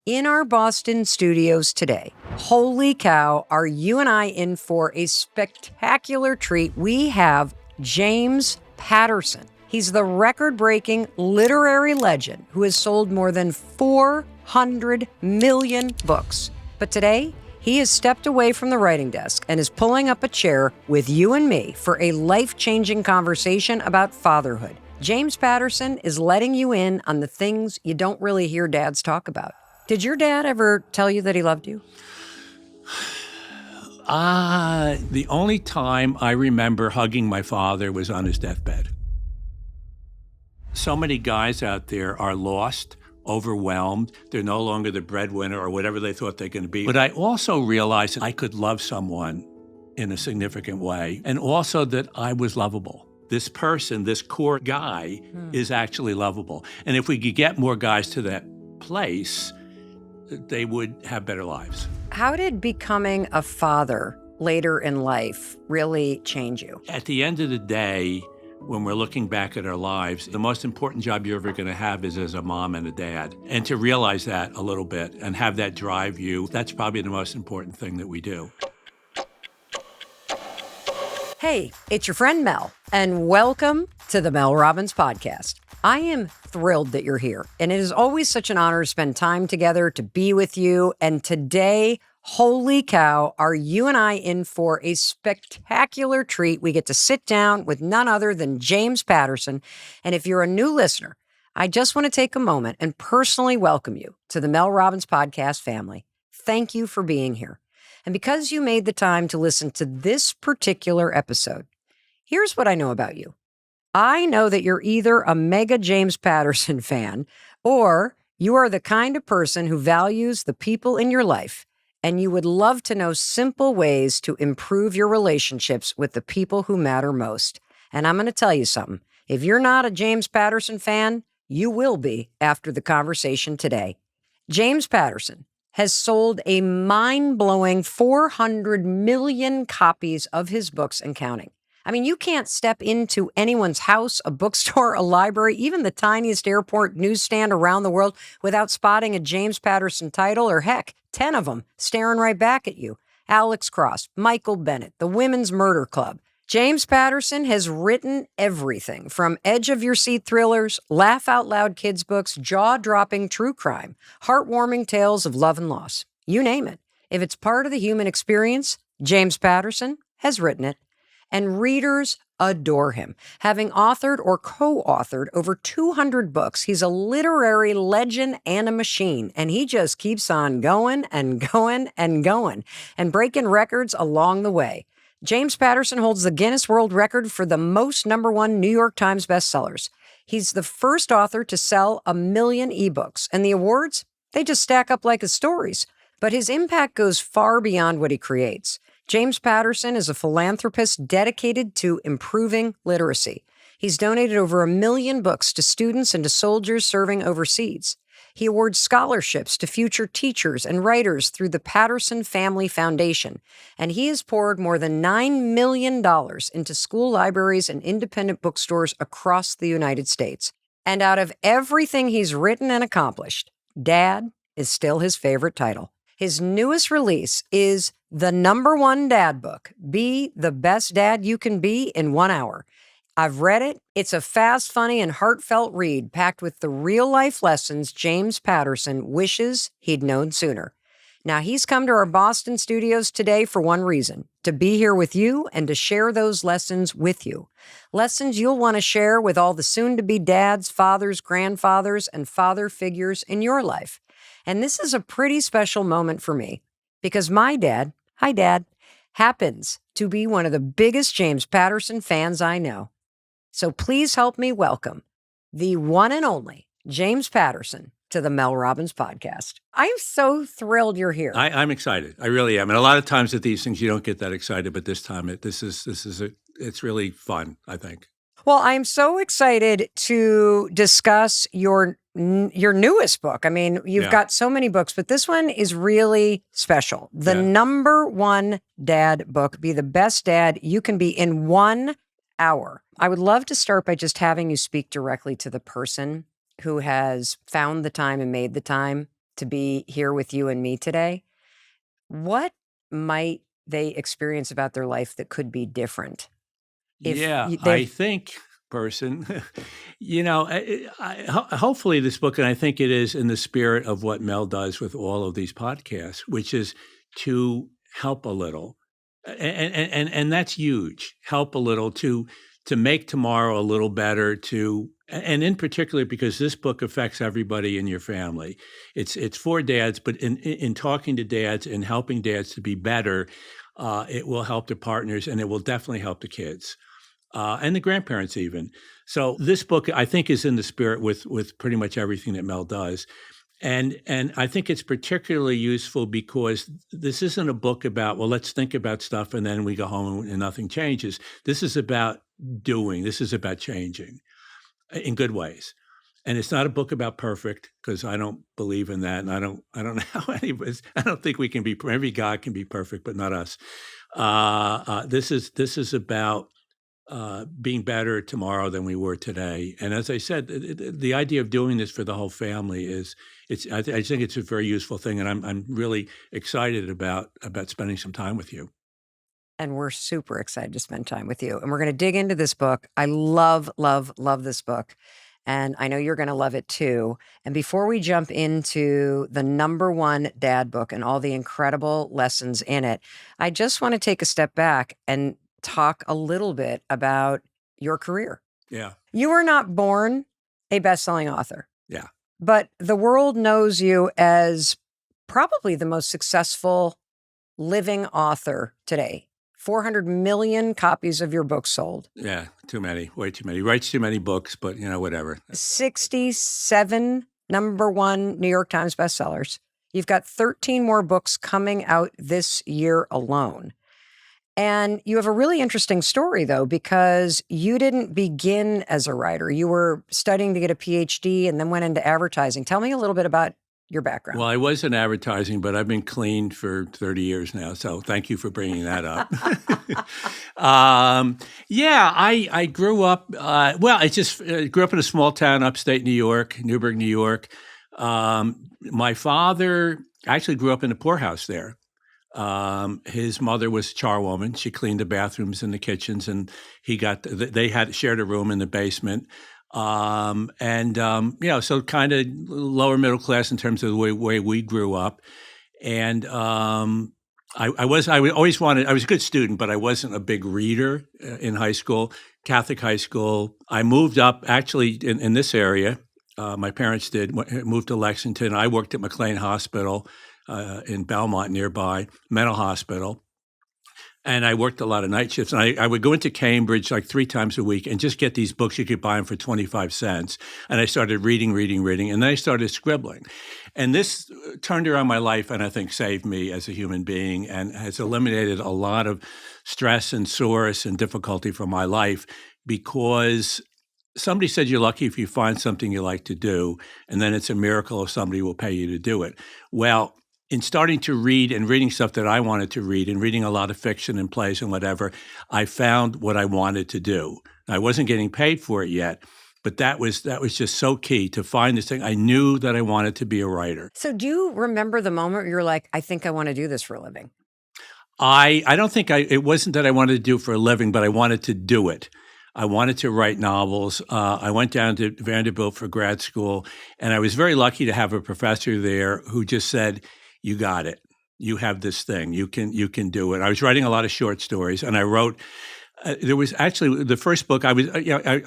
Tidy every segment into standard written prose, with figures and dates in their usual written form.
in our Boston studios today. Holy cow, are you and I in for a spectacular treat? We have James Patterson. He's the record-breaking literary legend who has sold more than 400 million books. But today, he has stepped away from the writing desk and is pulling up a chair with you and me for a life-changing conversation about fatherhood. James Patterson is letting you in on the things you don't really hear dads talk about. Did your dad ever tell you that he loved you? The only time I remember hugging my father was on his deathbed. So many guys out there are lost, overwhelmed. They're no longer the breadwinner or whatever they thought they're going to be. But I also realized that I could love someone in a significant way, and also that I was lovable. This person, this core guy, is actually lovable. And if we could get more guys to that place, they would have better lives. How did becoming a father later in life really change you? At the end of the day, when we're looking back at our lives, the most important job you're ever going to have is as a mom and a dad. And to realize that a little bit and have that drive you, that's probably the most important thing that we do. Hey, it's your friend Mel, and welcome to the Mel Robbins podcast. I am thrilled that you're here, and it is always such an honor to spend time together, to be with you. And today, holy cow, are you and I in for a spectacular treat. We get to sit down with none other than James Patterson. And if you're a new listener, I just want to take a moment and personally welcome you to the Mel Robbins podcast family. Thank you for being here. And because you made the time to listen to this particular episode, here's what I know about you. I know that you're either a mega James Patterson fan, or you are the kind of person who values the people in your life, and you would love to know simple ways to improve your relationships with the people who matter most. And I'm going to tell you something. If you're not a James Patterson fan, you will be after the conversation today. James Patterson has sold a mind-blowing 400 million copies of his books and counting. I mean, you can't step into anyone's house, a bookstore, a library, even the tiniest airport newsstand around the world without spotting a James Patterson title, or heck, 10 of them staring right back at you. Alex Cross, Michael Bennett, The Women's Murder Club. James Patterson has written everything from edge-of-your-seat thrillers, laugh-out-loud kids' books, jaw-dropping true crime, heartwarming tales of love and loss. You name it. If it's part of the human experience, James Patterson has written it. And readers adore him. Having authored or co-authored over 200 books, he's a literary legend and a machine. And he just keeps on going and going and going and breaking records along the way. James Patterson holds the Guinness World Record for the most #1 New York Times bestsellers. He's the first author to sell 1 million ebooks, and the awards, they just stack up like his stories. But his impact goes far beyond what he creates. James Patterson is a philanthropist dedicated to improving literacy. He's donated over 1 million books to students and to soldiers serving overseas. He awards scholarships to future teachers and writers through the Patterson Family Foundation, and he has poured more than $9 million into school libraries and independent bookstores across the United States. And out of everything he's written and accomplished, Dad is still his favorite title. His newest release is the #1 dad book, Be the Best Dad You Can Be in 1 Hour. I've read it. It's a fast, funny, and heartfelt read packed with the real-life lessons James Patterson wishes he'd known sooner. Now, he's come to our Boston studios today for one reason, to be here with you and to share those lessons with you. Lessons you'll want to share with all the soon-to-be dads, fathers, grandfathers, and father figures in your life. And this is a pretty special moment for me because my dad, hi Dad, happens to be one of the biggest James Patterson fans I know. So please help me welcome the one and only James Patterson to the Mel Robbins podcast. I am so thrilled you're here. I'm excited. I really am. And a lot of times at these things, you don't get that excited, but this time it's really fun, I think. Well, I'm so excited to discuss your newest book. I mean, you've got so many books, but this one is really special. The #1 dad book, Be the Best Dad You Can Be in 1 Hour. I would love to start by just having you speak directly to the person who has found the time and made the time to be here with you and me today, what might they experience about their life that could be different if Yeah, I they've think, person, hopefully this book, and I think it is in the spirit of what Mel does with all of these podcasts, which is to help a little, and that's huge. Help a little to make tomorrow a little better. And in particular because this book affects everybody in your family. It's for dads, but in talking to dads and helping dads to be better, it will help the partners, and it will definitely help the kids and the grandparents even. So this book, I think, is in the spirit with pretty much everything that Mel does. And I think it's particularly useful because this isn't a book about, well, let's think about stuff and then we go home and nothing changes. This is about doing. This is about changing in good ways. And it's not a book about perfect because I don't believe in that, and I don't know how any of us. I don't think we can be. Every God can be perfect, but not us. This is about being better tomorrow than we were today. And as I said, the idea of doing this for the whole family I think it's a very useful thing, and I'm really excited about spending some time with you. and we're super excited to spend time with you. And we're going to dig into this book. I love, love, love this book. And I know you're going to love it too. And before we jump into the number one dad book and all the incredible lessons in it, I just want to take a step back and talk a little bit about your career. Yeah, You were not born a best-selling author, yeah, but the world knows you as probably the most successful living author today. 400 million copies of your book sold. yeah. Too many, way too many. He writes too many books, but whatever. 67 number one New York Times bestsellers. You've got 13 more books coming out this year alone. And you have a really interesting story, though, because you didn't begin as a writer. You were studying to get a PhD and then went into advertising. Tell me a little bit about your background. Well, I was in advertising, but I've been clean for 30 years now. So thank you for bringing that up. Yeah, I grew up, I just grew up in a small town upstate New York, Newburgh, New York. My father actually grew up in a poorhouse there. His mother was a charwoman. She cleaned the bathrooms and the kitchens, and they had shared a room in the basement. So kind of lower middle class in terms of the way we grew up. And I always wanted. I was a good student, but I wasn't a big reader in high school, Catholic high school. I moved up actually in this area. My parents moved to Lexington. I worked at McLean Hospital in Belmont nearby, mental hospital. And I worked a lot of night shifts. And I would go into Cambridge like 3 times a week and just get these books. You could buy them for 25 cents. And I started reading. And then I started scribbling. And this turned around my life and I think saved me as a human being and has eliminated a lot of stress and solace and difficulty from my life because somebody said you're lucky if you find something you like to do. And then it's a miracle if somebody will pay you to do it. Well, in starting to read and reading stuff that I wanted to read and reading a lot of fiction and plays and whatever, I found what I wanted to do. I wasn't getting paid for it yet, but that was just so key to find this thing. I knew that I wanted to be a writer. So do you remember the moment where you're like, I think I want to do this for a living? I don't think it wasn't that I wanted to do it for a living, but I wanted to do it. I wanted to write novels. I went down to Vanderbilt for grad school, and I was very lucky to have a professor there who just said, you got it. You have this thing. You can do it. I was writing a lot of short stories, and I wrote. There was actually the first book I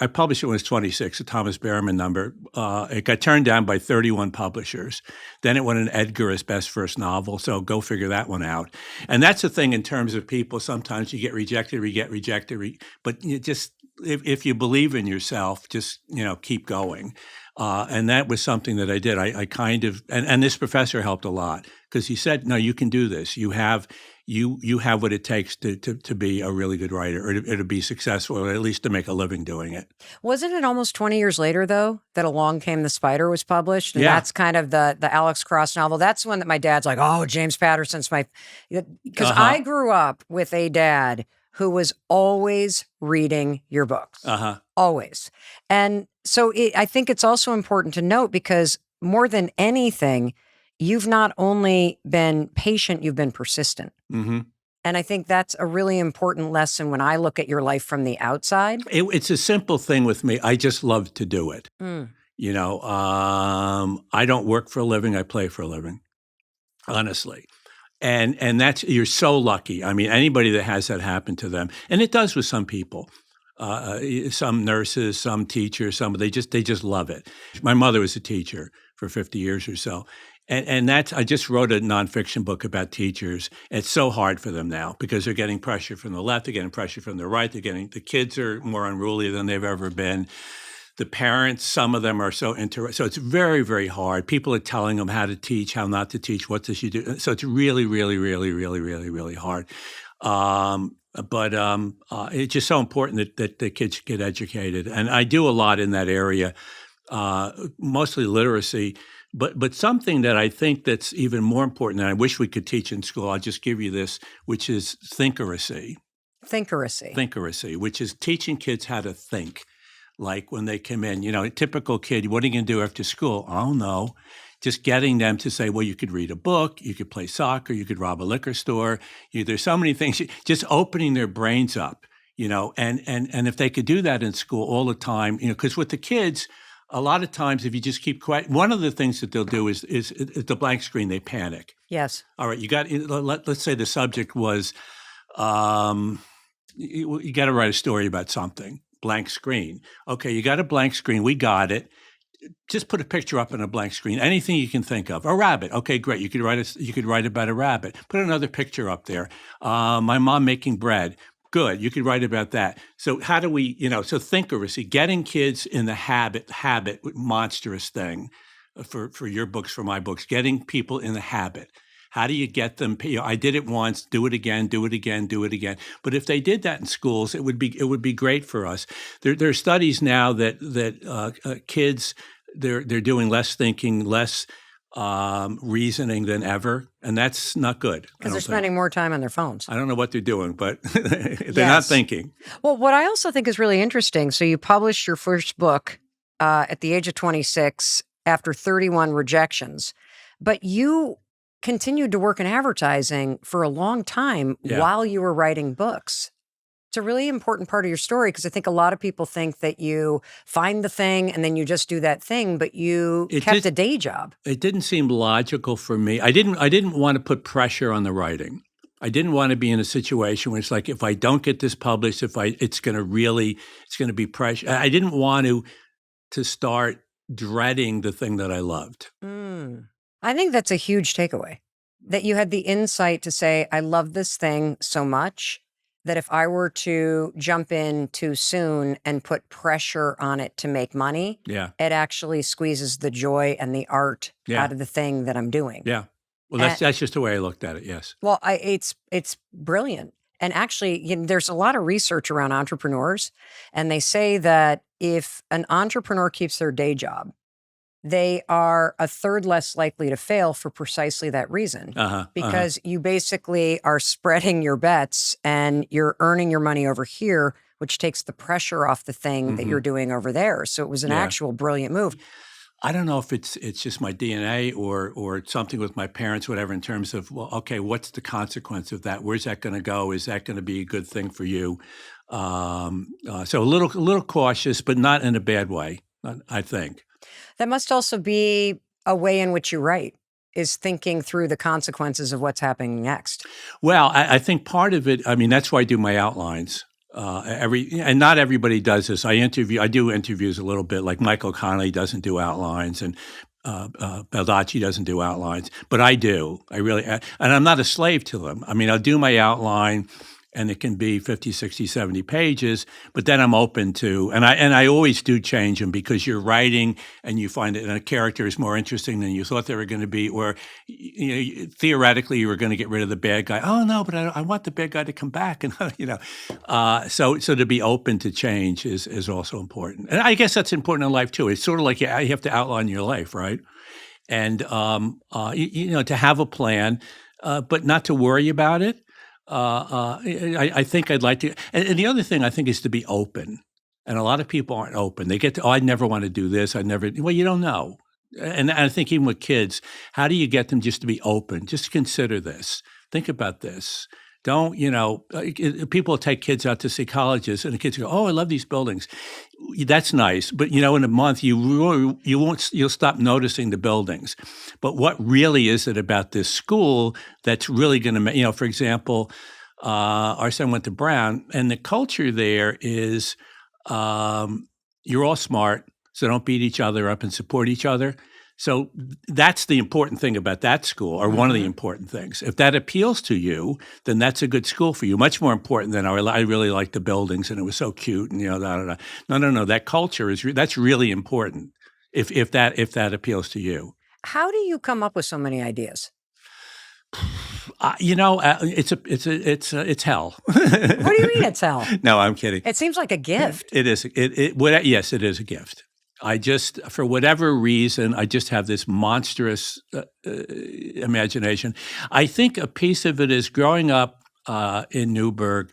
published it when I was 26, a Thomas Behrman number. It got turned down by 31 publishers. Then it won an Edgar as best first novel. So go figure that one out. And that's the thing in terms of people. Sometimes you get rejected, but you just if you believe in yourself, just keep going. And that was something that I did. I kind of and this professor helped a lot because he said, no, you can do this. You have what it takes to be a really good writer or to be successful or at least to make a living doing it. Wasn't it almost 20 years later, though, that Along Came the Spider was published? And Yeah. That's kind of the Alex Cross novel. That's one that my dad's like, oh, James Patterson's my... Because I grew up with a dad who was always reading your books. Always. And so I think it's also important to note because more than anything, you've not only been patient, you've been persistent. Hmm. And I think that's a really important lesson when I look at your life from the outside. It's a simple thing with me. I just love to do it. Mm. I don't work for a living. I play for a living, honestly. And that's you're so lucky. I mean, anybody that has that happen to them, and it does with some people, some nurses, some teachers, some they just love it. My mother was a teacher for 50 years or so, and that's I just wrote a nonfiction book about teachers. It's so hard for them now because they're getting pressure from the left, they're getting pressure from the right, the kids are more unruly than they've ever been. The parents, some of them are so interested. So it's very, very hard. People are telling them how to teach, how not to teach, what they should do. So it's really, really, really, really, really, really hard. But it's just so important that the kids get educated. And I do a lot in that area, mostly literacy. But something that I think that's even more important, and I wish we could teach in school, I'll just give you this, which is thinkeracy. Thinkeracy, which is teaching kids how to think. Like when they come in, a typical kid, what are you going to do after school? I don't know. Just getting them to say, well, you could read a book, you could play soccer, you could rob a liquor store. There's so many things, just opening their brains up, and if they could do that in school all the time, because with the kids, a lot of times if you just keep quiet, one of the things that they'll do is the blank screen, they panic. Yes. All right, let's say the subject was, you got to write a story about something. Blank screen. Okay, you got a blank screen. We got it. Just put a picture up on a blank screen. Anything you can think of. A rabbit. Okay, great. You could write about a rabbit. Put another picture up there. My mom making bread. Good. You could write about that. So how do we, so thinkeracy, getting kids in the habit, monstrous thing for your books, for my books, getting people in the habit. How do you get them? I did it once, do it again, do it again, do it again. But if they did that in schools, it would be great for us. There are studies now that kids they're doing less thinking, less reasoning than ever, and that's not good. Because they're spending more time on their phones. I don't know what they're doing, but they're not thinking. Well, what I also think is really interesting. So you published your first book at the age of 26 after 31 rejections, but you continued to work in advertising for a long time while you were writing books. It's a really important part of your story because I think a lot of people think that you find the thing and then you just do that thing, but you kept a day job. It didn't seem logical for me. I didn't want to put pressure on the writing. I didn't want to be in a situation where it's like, if I don't get this published, it's going to be pressure. I didn't want to start dreading the thing that I loved. I think that's a huge takeaway, that you had the insight to say, I love this thing so much that if I were to jump in too soon and put pressure on it to make money, it actually squeezes the joy and the art out of the thing that I'm doing. Yeah. Well, that's just the way I looked at it, yes. Well, it's brilliant. And actually, there's a lot of research around entrepreneurs, and they say that if an entrepreneur keeps their day job, they are a third less likely to fail for precisely that reason. Because you basically are spreading your bets and you're earning your money over here, which takes the pressure off the thing that you're doing over there. So it was an actual brilliant move. I don't know if it's just my DNA or something with my parents, whatever, in terms of, well, okay, what's the consequence of that? Where's that going to go? Is that going to be a good thing for you? So a little cautious, but not in a bad way, I think. That must also be a way in which you write, is thinking through the consequences of what's happening next. Well, I think part of it, that's why I do my outlines. And not everybody does this. I do interviews a little bit, like Michael Connelly doesn't do outlines and Baldacci doesn't do outlines, but I do. And I'm not a slave to them. I'll do my outline and it can be 50, 60, 70 pages, but then I'm open to, and I always do change them because you're writing and you find that a character is more interesting than you thought they were going to be, or theoretically you were going to get rid of the bad guy. Oh no, but I want the bad guy to come back, and so to be open to change is also important, and I guess that's important in life too. It's sort of like you have to outline your life, right? And to have a plan, but not to worry about it. I think I'd like to, and the other thing I think is to be open. And a lot of people aren't open. They get to, I never want to do this. Well, you don't know. And I think even with kids, how do you get them just to be open? Just consider this. Think about this. Don't, people take kids out to see colleges and the kids go, oh, I love these buildings. That's nice. But, in a month, you'll stop noticing the buildings. But what really is it about this school that's really going to, for example, our son went to Brown and the culture there is you're all smart, so don't beat each other up and support each other. So that's the important thing about that school, or one of the important things. If that appeals to you, then that's a good school for you. Much more important than I really like the buildings and it was so cute and da da da. No. That culture that's really important. If that appeals to you. How do you come up with so many ideas? It's hell. What do you mean it's hell? No, I'm kidding. It seems like a gift. It is. Yes, it is a gift. I just, for whatever reason, I just have this monstrous imagination. I think a piece of it is growing up in Newburgh.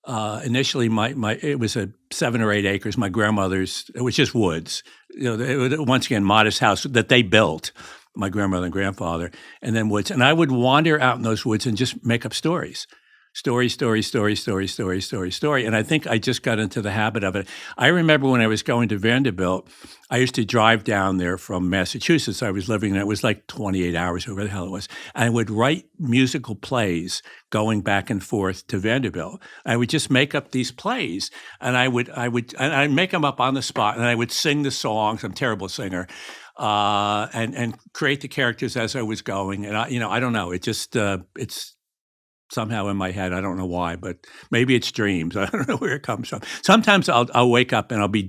Initially, it was 7 or 8 acres. My grandmother's, it was just woods. Once again, modest house that they built. My grandmother and grandfather, and then woods. And I would wander out in those woods and just make up stories. Story. And I think I just got into the habit of it. I remember when I was going to Vanderbilt, I used to drive down there from Massachusetts. I was living there. It was like 28 hours, whatever the hell it was. And I would write musical plays going back and forth to Vanderbilt. I would just make up these plays, and I'd make them up on the spot, and I would sing the songs. I'm a terrible singer. And create the characters as I was going. And I don't know. It just it's somehow in my head. I don't know why, but maybe it's dreams. I don't know where it comes from. Sometimes I'll wake up and I'll be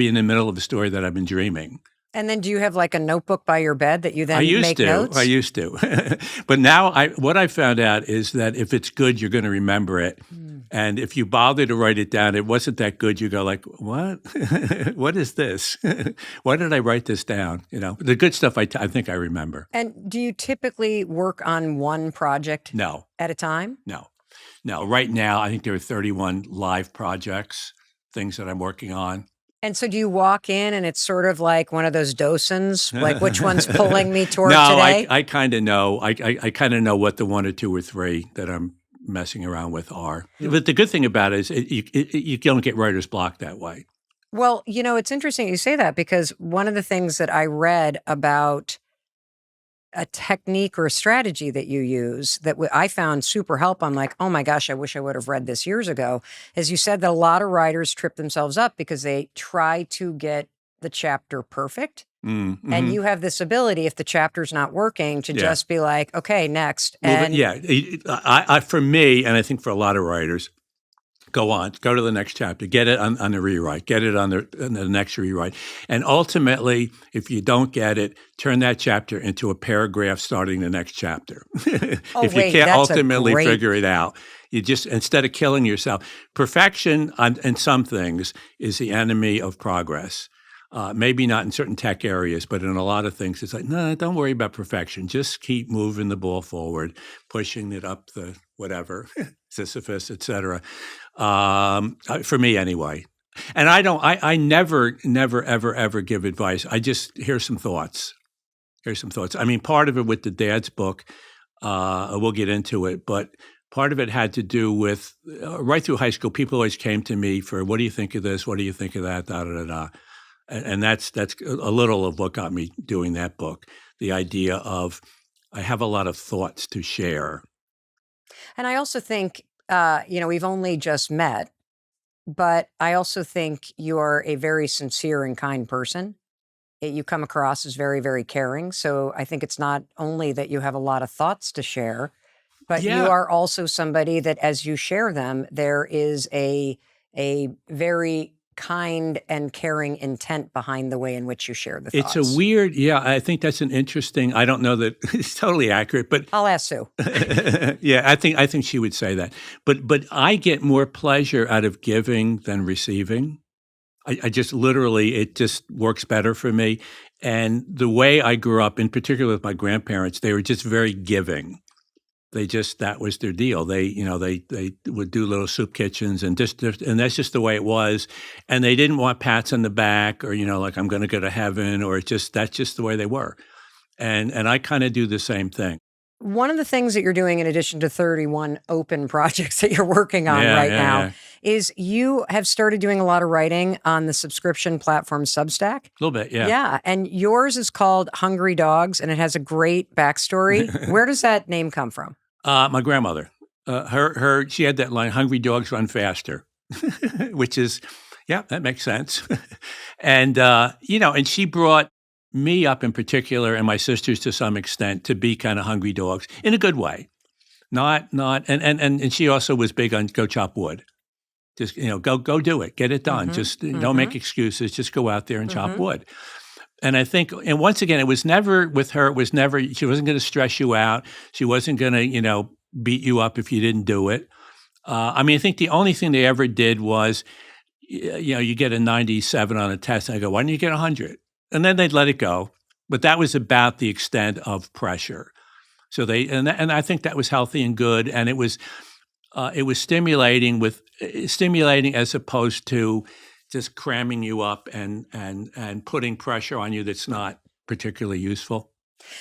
in the middle of a story that I've been dreaming. And then do you have like a notebook by your bed that you then make notes? I used to. But now what I found out is that if it's good, you're going to remember it. And if you bother to write it down, it wasn't that good, you go like, what? What is this? Why did I write this down? The good stuff I think I remember. And do you typically work on one project at a time? No. Right now, I think there are 31 live projects, things that I'm working on. And so do you walk in and it's sort of like one of those docents, like which one's pulling me toward today? No, I kind of know. I kind of know what the 1 or 2 or 3 that I'm messing around with are. But the good thing about it is you don't get writer's block that way. Well, it's interesting you say that because one of the things that I read about a technique or a strategy that you use that I found super helpful. I'm like, oh my gosh, I wish I would have read this years ago. As you said, that a lot of writers trip themselves up because they try to get the chapter perfect. Mm-hmm. And you have this ability, if the chapter's not working, to just be like, okay, next. And for me, and I think for a lot of writers, go to the next chapter, get it on the rewrite, get it on the next rewrite. And ultimately, if you don't get it, turn that chapter into a paragraph starting the next chapter. If you can't ultimately figure it out, you just, instead of killing yourself, perfection in some things is the enemy of progress. Maybe not in certain tech areas, but in a lot of things, it's like, no, don't worry about perfection. Just keep moving the ball forward, pushing it up the whatever, Sisyphus, et cetera. For me anyway. And I never, ever give advice. I just, here's some thoughts. I mean, part of it with the dad's book, we'll get into it, but part of it had to do with, right through high school, people always came to me for, what do you think of this? What do you think of that? Da, da, da, da. And that's a little of what got me doing that book, the idea of I have a lot of thoughts to share. And I also think, we've only just met, but I also think you are a very sincere and kind person. You come across as very, very caring. So I think it's not only that you have a lot of thoughts to share, but you are also somebody that as you share them, there is a very kind and caring intent behind the way in which you share the thoughts. It's a weird, I think that's an interesting, I don't know that it's totally accurate, but I'll ask Sue. I think she would say that. But I get more pleasure out of giving than receiving. I just literally, it just works better for me. And the way I grew up, in particular with my grandparents, they were just very giving. that was their deal. They would do little soup kitchens and and that's just the way it was. And they didn't want pats on the back or, like I'm going to go to heaven or that's just the way they were. And I kind of do the same thing. One of the things that you're doing in addition to 31 open projects that you're working on Yeah, right yeah, now yeah. is you have started doing a lot of writing on the subscription platform Substack. A little bit, yeah. Yeah, and yours is called Hungry Dogs, and it has a great backstory. Where does that name come from? My grandmother, she had that line, "Hungry dogs run faster," which is, yeah, that makes sense. And and she brought me up in particular, and my sisters to some extent, to be kind of hungry dogs in a good way. Not, and she also was big on go chop wood. Just go do it, get it done. Just don't make excuses. Just go out there and chop wood. And I think, and once again, it was never with her. It was never. She wasn't going to stress you out. She wasn't going to beat you up if you didn't do it. I mean, I think the only thing they ever did was, you get a 97 on a test, and I go, why don't you get 100? And then they'd let it go. But that was about the extent of pressure. So and I think that was healthy and good, and it was stimulating as opposed to just cramming you up and putting pressure on you that's not particularly useful.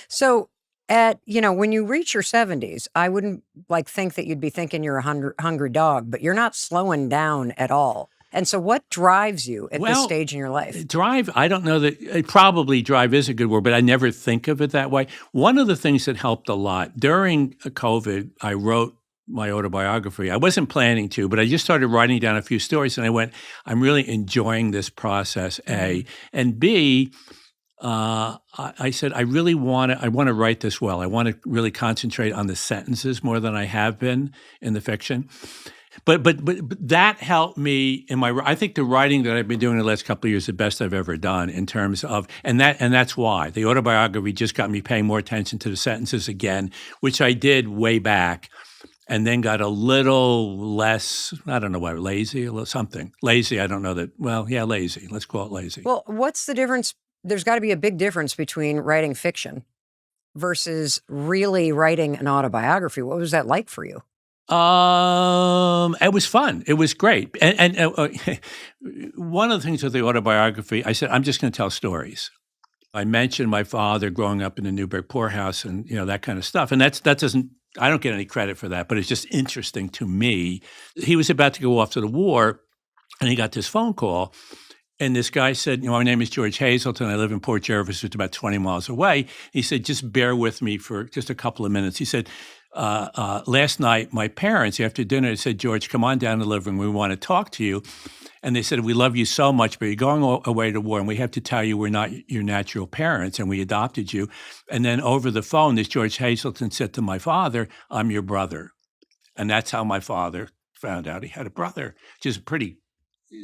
So when you reach your 70s, I wouldn't think that you'd be thinking you're a hungry dog, but you're not slowing down at all. And so what drives you at this stage in your life? Drive, I don't know that, probably drive is a good word, but I never think of it that way. One of the things that helped a lot, during COVID, I wrote my autobiography. I wasn't planning to, but I just started writing down a few stories and I went, I'm really enjoying this process, A. And B, I said, I want to write this well. I want to really concentrate on the sentences more than I have been in the fiction. But that helped me in I think the writing that I've been doing the last couple of years is the best I've ever done in terms of, and that's why the autobiography just got me paying more attention to the sentences again, which I did way back, and then got a little less, I don't know what, lazy, a little something. Lazy, I don't know that, well, yeah, lazy. Let's call it lazy. Well, what's the difference? There's got to be a big difference between writing fiction versus really writing an autobiography. What was that like for you? It was fun. It was great. And one of the things with the autobiography, I said, I'm just going to tell stories. I mentioned my father growing up in the Newburgh poorhouse and, that kind of stuff. And that doesn't, I don't get any credit for that, but it's just interesting to me. He was about to go off to the war and he got this phone call. And this guy said, my name is George Hazelton. I live in Port Jervis, which is about 20 miles away. He said, just bear with me for just a couple of minutes. He said, last night, my parents, after dinner, said, George, come on down to the living room. We want to talk to you. And they said, we love you so much, but you're going away to war, and we have to tell you we're not your natural parents, and we adopted you. And then over the phone, this George Hazelton said to my father, I'm your brother. And that's how my father found out he had a brother, which is a pretty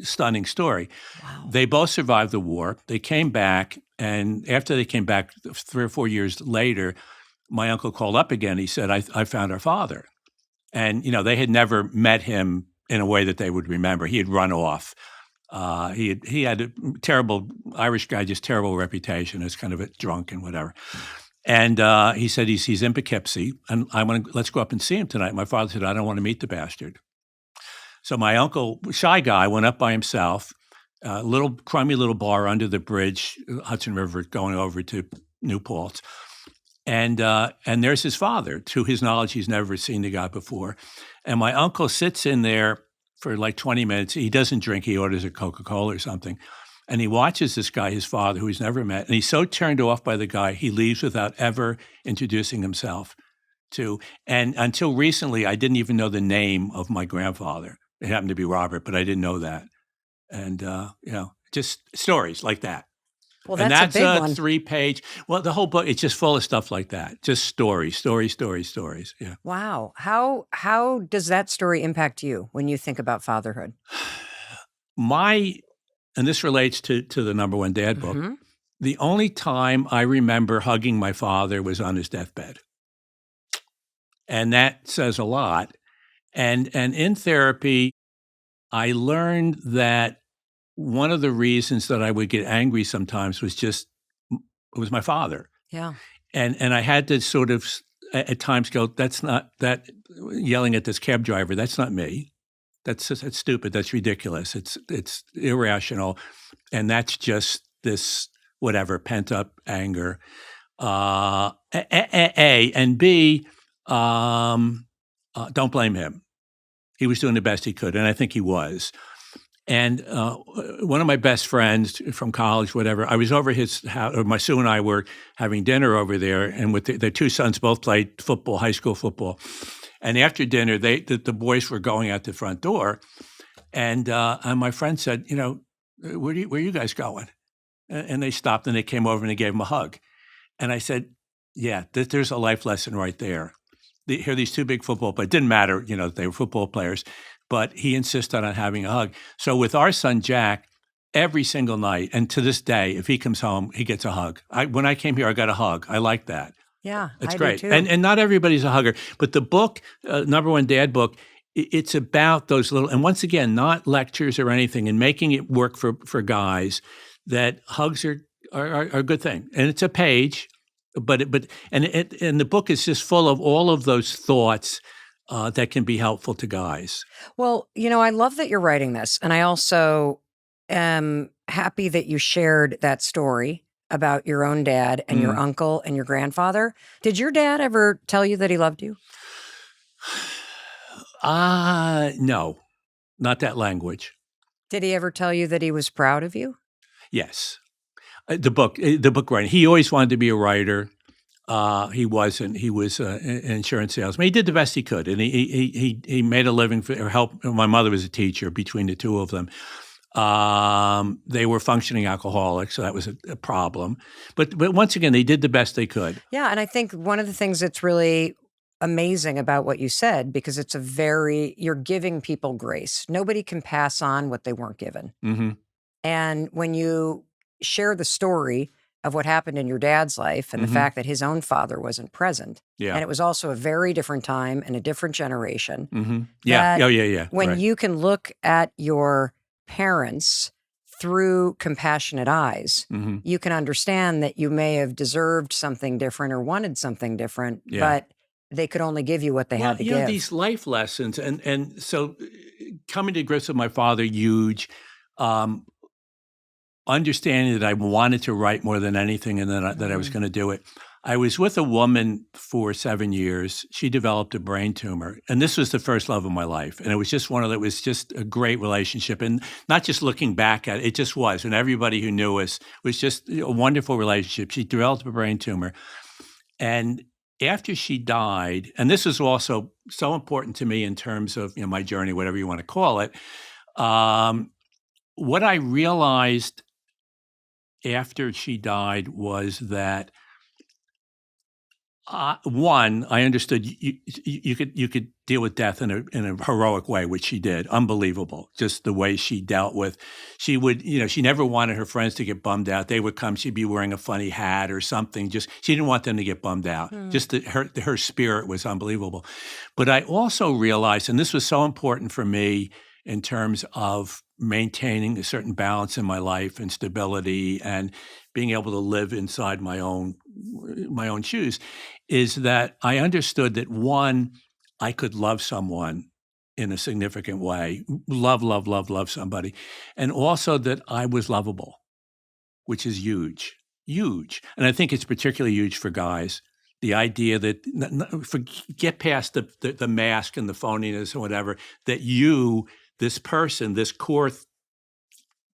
stunning story. Wow. They both survived the war. They came back, and after they came back 3 or 4 years later, my uncle called up again. He said, I found our father. And, they had never met him in a way that they would remember. He had run off. He had a terrible, Irish guy, just terrible reputation as kind of a drunk and whatever. And he said he's in Poughkeepsie, and let's go up and see him tonight. My father said, I don't want to meet the bastard. So my uncle, shy guy, went up by himself, little crummy little bar under the bridge, Hudson River, going over to New Paltz. And there's his father. To his knowledge, he's never seen the guy before. And my uncle sits in there for like 20 minutes. He doesn't drink. He orders a Coca-Cola or something. And he watches this guy, his father, who he's never met. And he's so turned off by the guy, he leaves without ever introducing himself to. And until recently, I didn't even know the name of my grandfather. It happened to be Robert, but I didn't know that. And, just stories like that. Well, and that's a big one. 3-page. Well, the whole book, it's just full of stuff like that. Just stories. Yeah. Wow. How does that story impact you when you think about fatherhood? And this relates to the number one dad book. Mm-hmm. The only time I remember hugging my father was on his deathbed. And that says a lot. And in therapy, I learned that one of the reasons that I would get angry sometimes was my father. Yeah. And I had to sort of at times go, that's not that yelling at this cab driver. That's not me. That's stupid. That's ridiculous. It's irrational, and that's just this whatever pent up anger. And B, don't blame him. He was doing the best he could, and I think he was. And one of my best friends from college, whatever, I was over his house, or my Sue and I were having dinner over there, and with their two sons both played football, high school football. And after dinner, the boys were going out the front door, and my friend said, where are you guys going? And they stopped and they came over and they gave him a hug. And I said, yeah, there's a life lesson right there. Here are these two big football players. It didn't matter, they were football players, but he insisted on having a hug. So with our son, Jack, every single night, and to this day, if he comes home, he gets a hug. When I came here, I got a hug. I like that. Yeah, it's I great. do too. And not everybody's a hugger. But the book, Number One Dad book, it's about those little, and once again, not lectures or anything, and making it work for guys, that hugs are a good thing. And it's a page, but the book is just full of all of those thoughts that can be helpful to guys. Well, I love that you're writing this. And I also am happy that you shared that story about your own dad and your uncle and your grandfather. Did your dad ever tell you that he loved you? No, not that language. Did he ever tell you that he was proud of you? Yes. The book writing. He always wanted to be a writer. He wasn't. He was an insurance salesman. He did the best he could, and he made a living or help. My mother was a teacher. Between the two of them, they were functioning alcoholics, so that was a problem. But once again, they did the best they could. Yeah, and I think one of the things that's really amazing about what you said, because it's you're giving people grace. Nobody can pass on what they weren't given. Mm-hmm. And when you share the story of what happened in your dad's life and the fact that his own father wasn't present, and it was also a very different time and a different generation. Mm-hmm. Yeah. Yeah. When you can look at your parents through compassionate eyes, you can understand that you may have deserved something different or wanted something different, but they could only give you what they had to give. These life lessons, and so coming to grips with my father, huge. Understanding that I wanted to write more than anything, and that I was going to do it. I was with a woman for 7 years. She developed a brain tumor, and this was the first love of my life. And it was just it was just a great relationship, and not just looking back at it, it just was. And everybody who knew us was just a wonderful relationship. She developed a brain tumor, and after she died, and this was also so important to me in terms of my journey, whatever you want to call it. What I realized after she died was that one, I understood you could deal with death in a heroic way, which she did. Unbelievable, just the way she dealt with. She would, she never wanted her friends to get bummed out. They would come, she'd be wearing a funny hat or something. Just she didn't want them to get bummed out. Just her spirit was unbelievable. But I also realized, and this was so important for me in terms of maintaining a certain balance in my life and stability and being able to live inside my own shoes, is that I understood that one, I could love someone in a significant way, love somebody, and also that I was lovable, which is huge. And I think it's particularly huge for guys. The idea that get past the mask and the phoniness or whatever, that this person, this core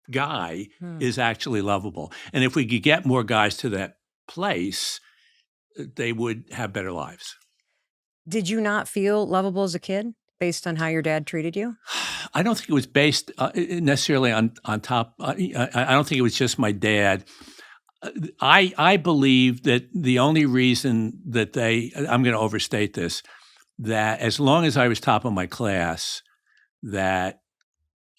guy is actually lovable. And if we could get more guys to that place, they would have better lives. Did you not feel lovable as a kid based on how your dad treated you? I don't think it was based necessarily on top. I don't think it was just my dad. I believe that the only reason that I'm going to overstate this, that as long as I was top of my class, that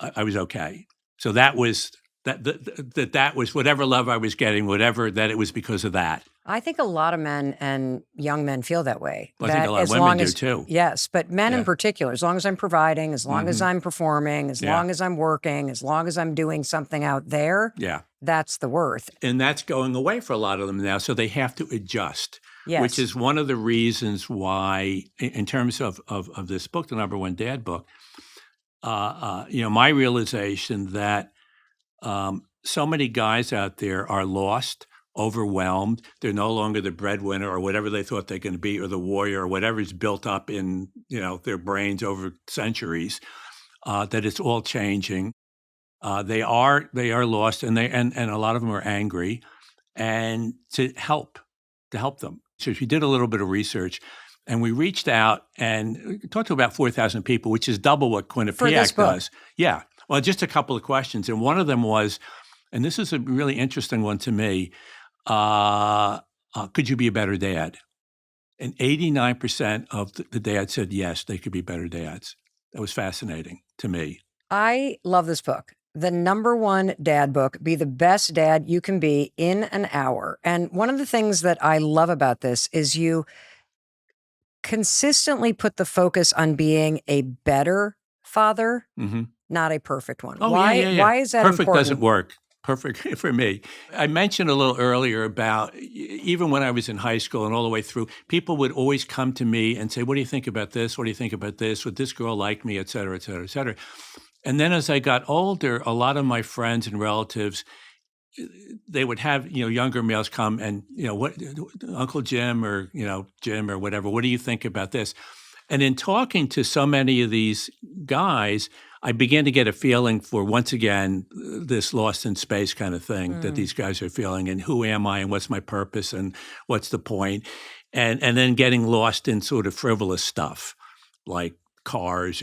I was okay. So that was that was whatever love I was getting, that it was because of that. I think a lot of men and young men feel that way. Well, I think a lot of women do too. Yes, but men in particular, as long as I'm providing, as long as I'm performing, as long as I'm working, as long as I'm doing something out there, that's the worth. And that's going away for a lot of them now, so they have to adjust. which Yes. is one of the reasons why, in terms of this book, the number one dad book, my realization that so many guys out there are lost, overwhelmed. They're no longer the breadwinner or whatever they thought they're going to be, or the warrior, or whatever's built up in their brains over centuries. That it's all changing. They are lost, and and a lot of them are angry. And to help them. So we did a little bit of research, and we reached out and talked to about 4,000 people, which is double what For this Quinnipiac book. does. Yeah. Well, just a couple of questions, and one of them was, and this is a really interesting one to me. Could you be a better dad? And 89% of the dads said yes, they could be better dads. That was fascinating to me. I love this book. The number one dad book, Be the Best Dad You Can Be in an Hour. And one of the things that I love about this is you consistently put the focus on being a better father, Hmm. not a perfect one. Oh, yeah, yeah, yeah. Why is that Perfect doesn't important? work. Perfect for me. I mentioned a little earlier about even when I was in high school and all the way through, people would always come to me and say, "What do you think about this? What do you think about this? Would this girl like me?" Et cetera, et cetera, et cetera. And then as I got older, a lot of my friends and relatives, they would have, younger males come and, what, Uncle Jim or, Jim or whatever, what do you think about this? And in talking to so many of these guys, I began to get a feeling for, once again, this lost in space kind of thing that these guys are feeling, and who am I and what's my purpose and what's the point? And then getting lost in sort of frivolous stuff like cars.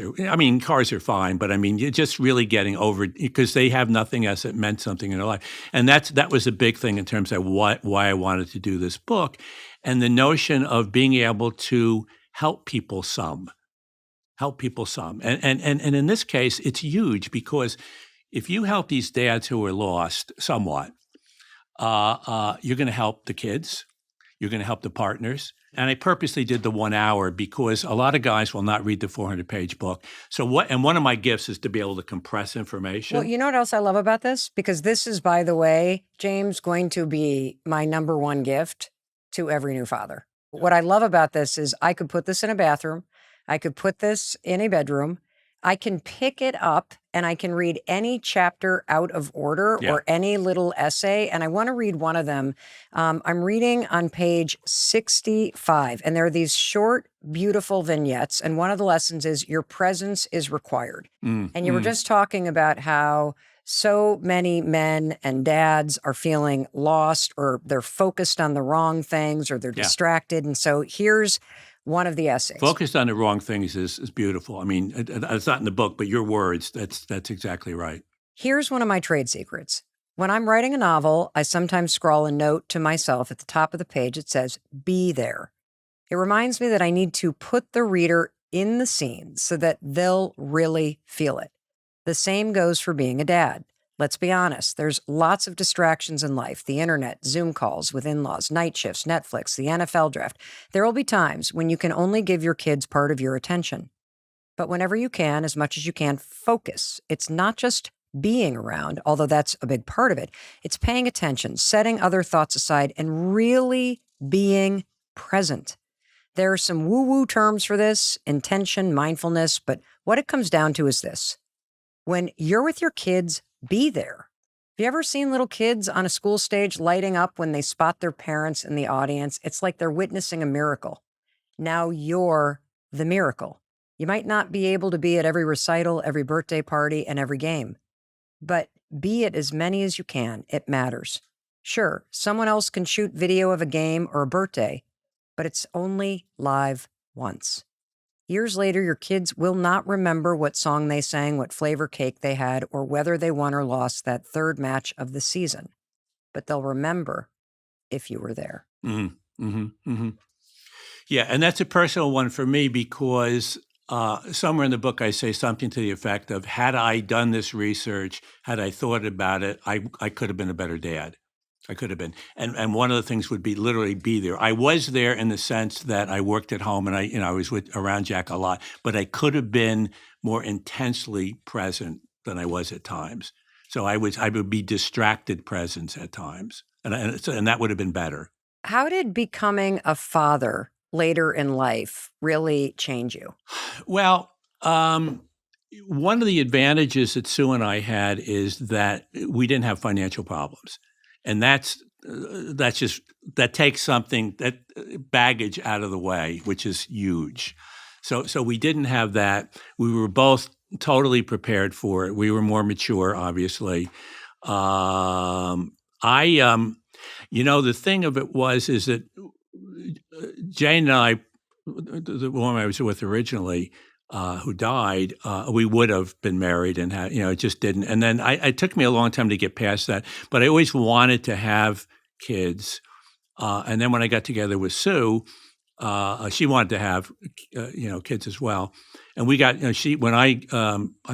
Cars are fine, but you're just really getting over because they have nothing else that meant something in their life. And that was a big thing in terms of why I wanted to do this book, and the notion of being able to help people some. And in this case, it's huge because if you help these dads who are lost somewhat, you're going to help the kids, you're going to help the partners. And I purposely did the 1 hour because a lot of guys will not read the 400-page book. And one of my gifts is to be able to compress information. Well, you know what else I love about this? Because this is, by the way, James, going to be my number one gift to every new father. What I love about this is I could put this in a bathroom. I could put this in a bedroom. I can pick it up and I can read any chapter out of order Yeah. or any little essay. And I want to read one of them. I'm reading on page 65, and there are these short, beautiful vignettes. And one of the lessons is your presence is required. And you were just talking about how so many men and dads are feeling lost, or they're focused on the wrong things, or they're distracted. And so here's one of the essays. Focused on the wrong things is beautiful. It's not in the book, but your words, that's exactly right. Here's one of my trade secrets. When I'm writing a novel, I sometimes scrawl a note to myself at the top of the page. It says, "Be there." It reminds me that I need to put the reader in the scene so that they'll really feel it. The same goes for being a dad. Let's be honest, there's lots of distractions in life: the internet, Zoom calls with in-laws, night shifts, Netflix, the NFL draft. There will be times when you can only give your kids part of your attention. But whenever you can, as much as you can, focus. It's not just being around, although that's a big part of it. It's paying attention, setting other thoughts aside, and really being present. There are some woo-woo terms for this: intention, mindfulness, but what it comes down to is this. When you're with your kids, be there. Have you ever seen little kids on a school stage lighting up when they spot their parents in the audience? It's like they're witnessing a miracle. Now you're the miracle. You might not be able to be at every recital, every birthday party, and every game, but be at as many as you can. It matters. Sure, someone else can shoot video of a game or a birthday, but it's only live once. Years later, your kids will not remember what song they sang, what flavor cake they had, or whether they won or lost that third match of the season. But they'll remember if you were there. Mm-hmm. Mm-hmm. Mm-hmm. Yeah, and that's a personal one for me because somewhere in the book I say something to the effect of, had I done this research, had I thought about it, I could have been a better dad. I could have been. And one of the things would be literally be there. I was there in the sense that I worked at home and I was around Jack a lot, but I could have been more intensely present than I was at times. So I would be distracted presence at times. And that would have been better. How did becoming a father later in life really change you? Well, one of the advantages that Sue and I had is that we didn't have financial problems, and that's just that takes something that baggage out of the way, which is huge. So we didn't have that. We were both totally prepared for it. We were more mature, obviously. I the thing of it was is that Jane and I, the woman I was with originally, who died, we would have been married and had, it just didn't. And then it took me a long time to get past that, but I always wanted to have kids. And then when I got together with Sue, she wanted to have, kids as well. And we got, I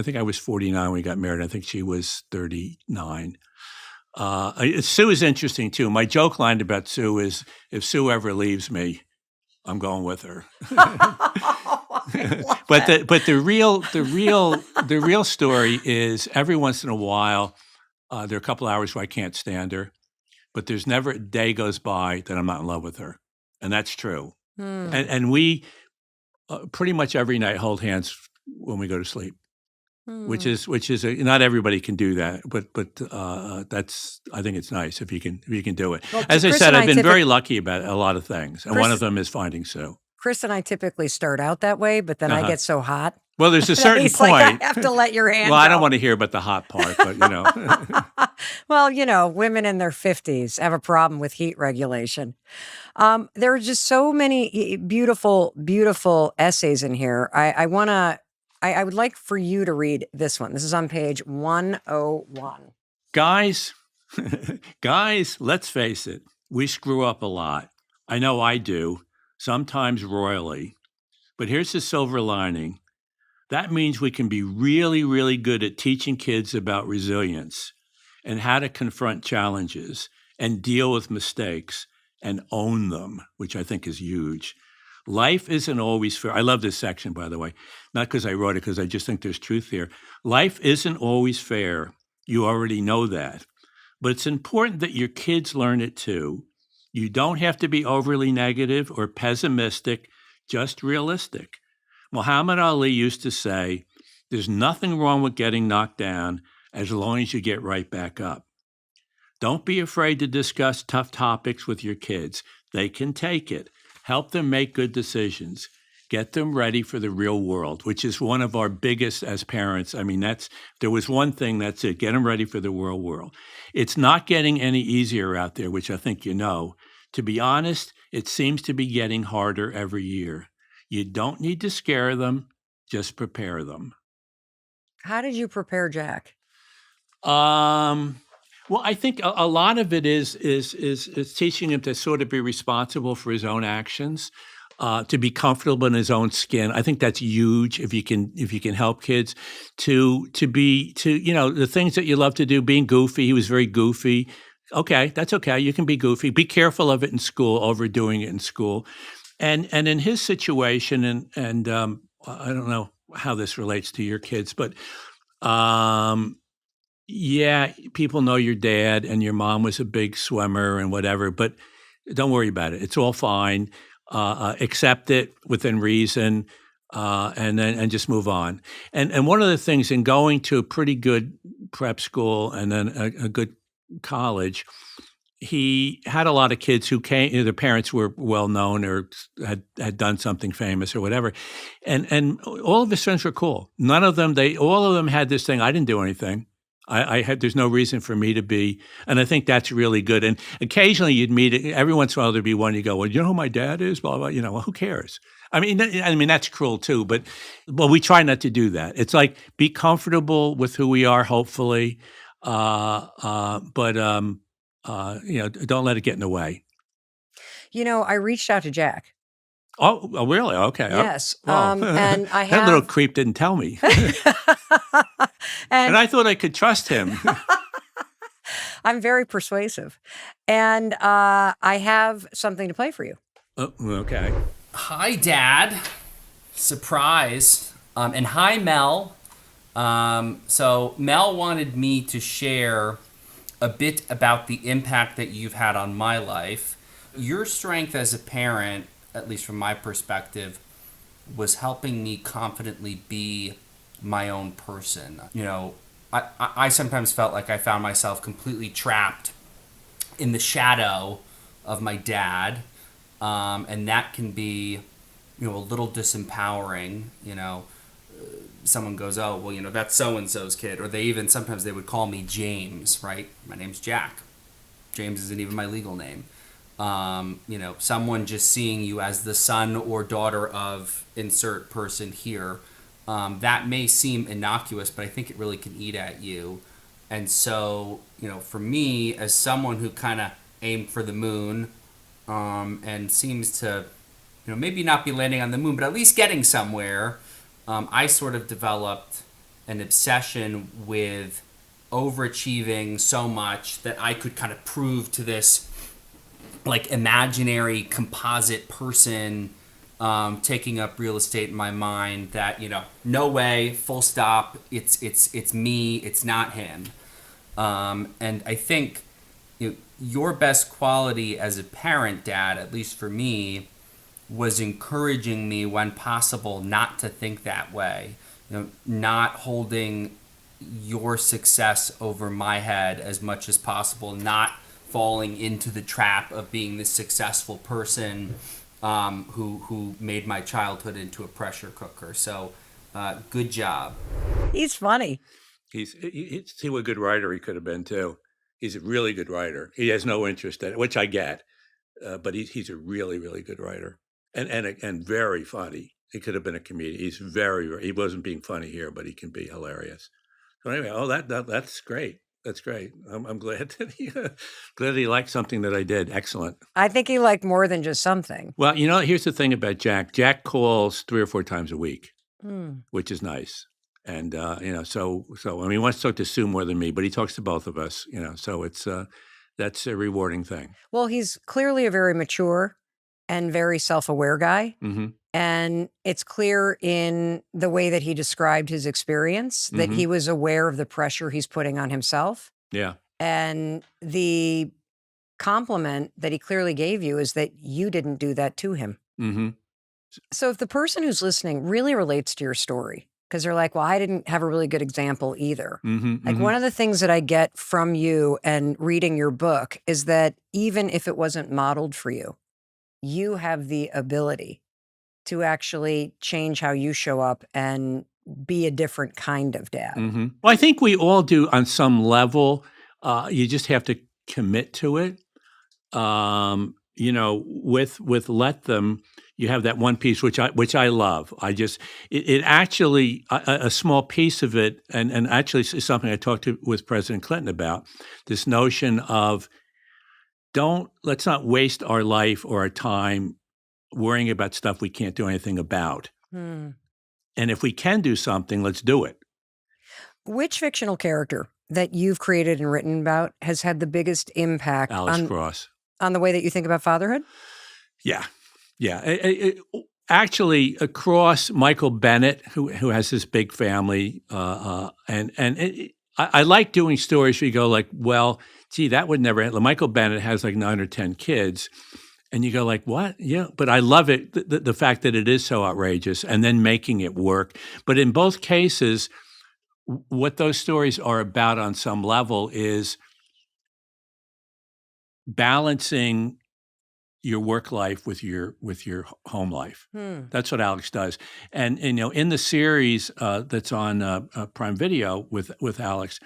think I was 49 when we got married. I think she was 39. Sue is interesting too. My joke line about Sue is, if Sue ever leaves me, I'm going with her. But the real story is every once in a while, there are a couple hours where I can't stand her, but there's never a day goes by that I'm not in love with her, and that's true. And we pretty much every night hold hands when we go to sleep. Which is not everybody can do that, but that's I think it's nice if you can do it. Well, As I Chris said, and I've I been typically very lucky about a lot of things, and one of them is finding Sue. Chris and I typically start out that way, but then I get so hot. Well, there's a that certain he's point. like, I have to let your hand Well, I don't go. want to hear about the hot part, but Well, women in their 50s have a problem with heat regulation. There are just so many beautiful, beautiful essays in here. I would like for you to read this one. This is on page 101. guys, guys, let's face it, we screw up a lot. I know I do, sometimes royally. But here's the silver lining. That means we can be really, really good at teaching kids about resilience and how to confront challenges and deal with mistakes and own them, which I think is huge. Life isn't always fair. I love this section, by the way, not because I wrote it, because I just think there's truth here. Life isn't always fair. You already know that. But it's important that your kids learn it too. You don't have to be overly negative or pessimistic, just realistic. Muhammad Ali used to say, there's nothing wrong with getting knocked down as long as you get right back up. Don't be afraid to discuss tough topics with your kids. They can take it. Help them make good decisions. Get them ready for the real world, which is one of our biggest as parents. I mean, there was one thing, that's it. Get them ready for the real world. It's not getting any easier out there, which I think you know. To be honest, it seems to be getting harder every year. You don't need to scare them, just prepare them. How did you prepare Jack? Well, I think a lot of it is teaching him to sort of be responsible for his own actions, to be comfortable in his own skin. I think that's huge if you can help kids to be the things that you love to do. Being goofy, he was very goofy. Okay, that's okay. You can be goofy. Be careful of it in school, overdoing it in school. And in his situation, and I don't know how this relates to your kids, but yeah, people know your dad and your mom was a big swimmer and whatever, but don't worry about it. It's all fine. Accept it within reason, and just move on. And one of the things in going to a pretty good prep school and then a good college, he had a lot of kids who came, their parents were well known or had done something famous or whatever. And all of his friends were cool. None of them, all of them had this thing, I didn't do anything. There's no reason for me to be, and I think that's really good. And occasionally you'd meet, every once in a while there'd be one, you go, well, you know who my dad is? Blah, blah, well, who cares? I mean, that's cruel too, but we try not to do that. It's like, be comfortable with who we are, hopefully, but don't let it get in the way. I reached out to Jack. Oh, really? Okay. Yes. Well, and I have... That little creep didn't tell me. and I thought I could trust him. I'm very persuasive. And I have something to play for you. Oh, okay. Hi, Dad. Surprise. And hi, Mel. So Mel wanted me to share a bit about the impact that you've had on my life. your strength as a parent, at least from my perspective, was helping me confidently be my own person. I sometimes felt like I found myself completely trapped in the shadow of my dad, and that can be, a little disempowering. Someone goes, "Oh, well, that's so and so's kid," or sometimes they would call me James, right? My name's Jack. James isn't even my legal name. Someone just seeing you as the son or daughter of insert person here, that may seem innocuous, but I think it really can eat at you. And so, for me, as someone who kind of aimed for the moon, and seems to, maybe not be landing on the moon, but at least getting somewhere, I sort of developed an obsession with overachieving so much that I could kind of prove to this like imaginary composite person taking up real estate in my mind that no way, full stop, it's me, it's not him. And I think your best quality as a parent, Dad, at least for me, was encouraging me when possible not to think that way. Not holding your success over my head as much as possible, not falling into the trap of being this successful person who made my childhood into a pressure cooker. So, good job. He's funny. See what a good writer he could have been too. He's a really good writer. He has no interest in it, which I get, but he's a really, really good writer and very funny. He could have been a comedian. He's he wasn't being funny here, but he can be hilarious. So anyway, that's great. That's great. I'm glad that he liked something that I did. Excellent. I think he liked more than just something. Well, here's the thing about Jack. Jack calls 3 or 4 times a week, which is nice. And so I mean, he wants to talk to Sue more than me, but he talks to both of us. So that's a rewarding thing. Well, he's clearly a very mature and very self-aware guy. Mm-hmm. And it's clear in the way that he described his experience that he was aware of the pressure he's putting on himself. Yeah. And the compliment that he clearly gave you is that you didn't do that to him. Mm-hmm. So if the person who's listening really relates to your story, because they're like, well, I didn't have a really good example either. Like one of the things that I get from you and reading your book is that even if it wasn't modeled for you, you have the ability to actually change how you show up and be a different kind of dad. Well, I think we all do on some level. You just have to commit to it. With Let Them, you have that one piece which I love. It actually a small piece of it, and actually is something I talked with President Clinton about. This notion of let's not waste our life or our time worrying about stuff we can't do anything about. And if we can do something, let's do it. Which fictional character that you've created and written about has had the biggest impact on the way that you think about fatherhood? Yeah. Actually, across Michael Bennett, who has this big family, I like doing stories where you go like, well, gee, that would never happen. Michael Bennett has like 9 or 10 kids. And you go like, what? Yeah, but I love it, the fact that it is so outrageous and then making it work. But in both cases, what those stories are about on some level is balancing your work life with your home life. That's what Alex does. And in the series that's on Prime Video with Alex,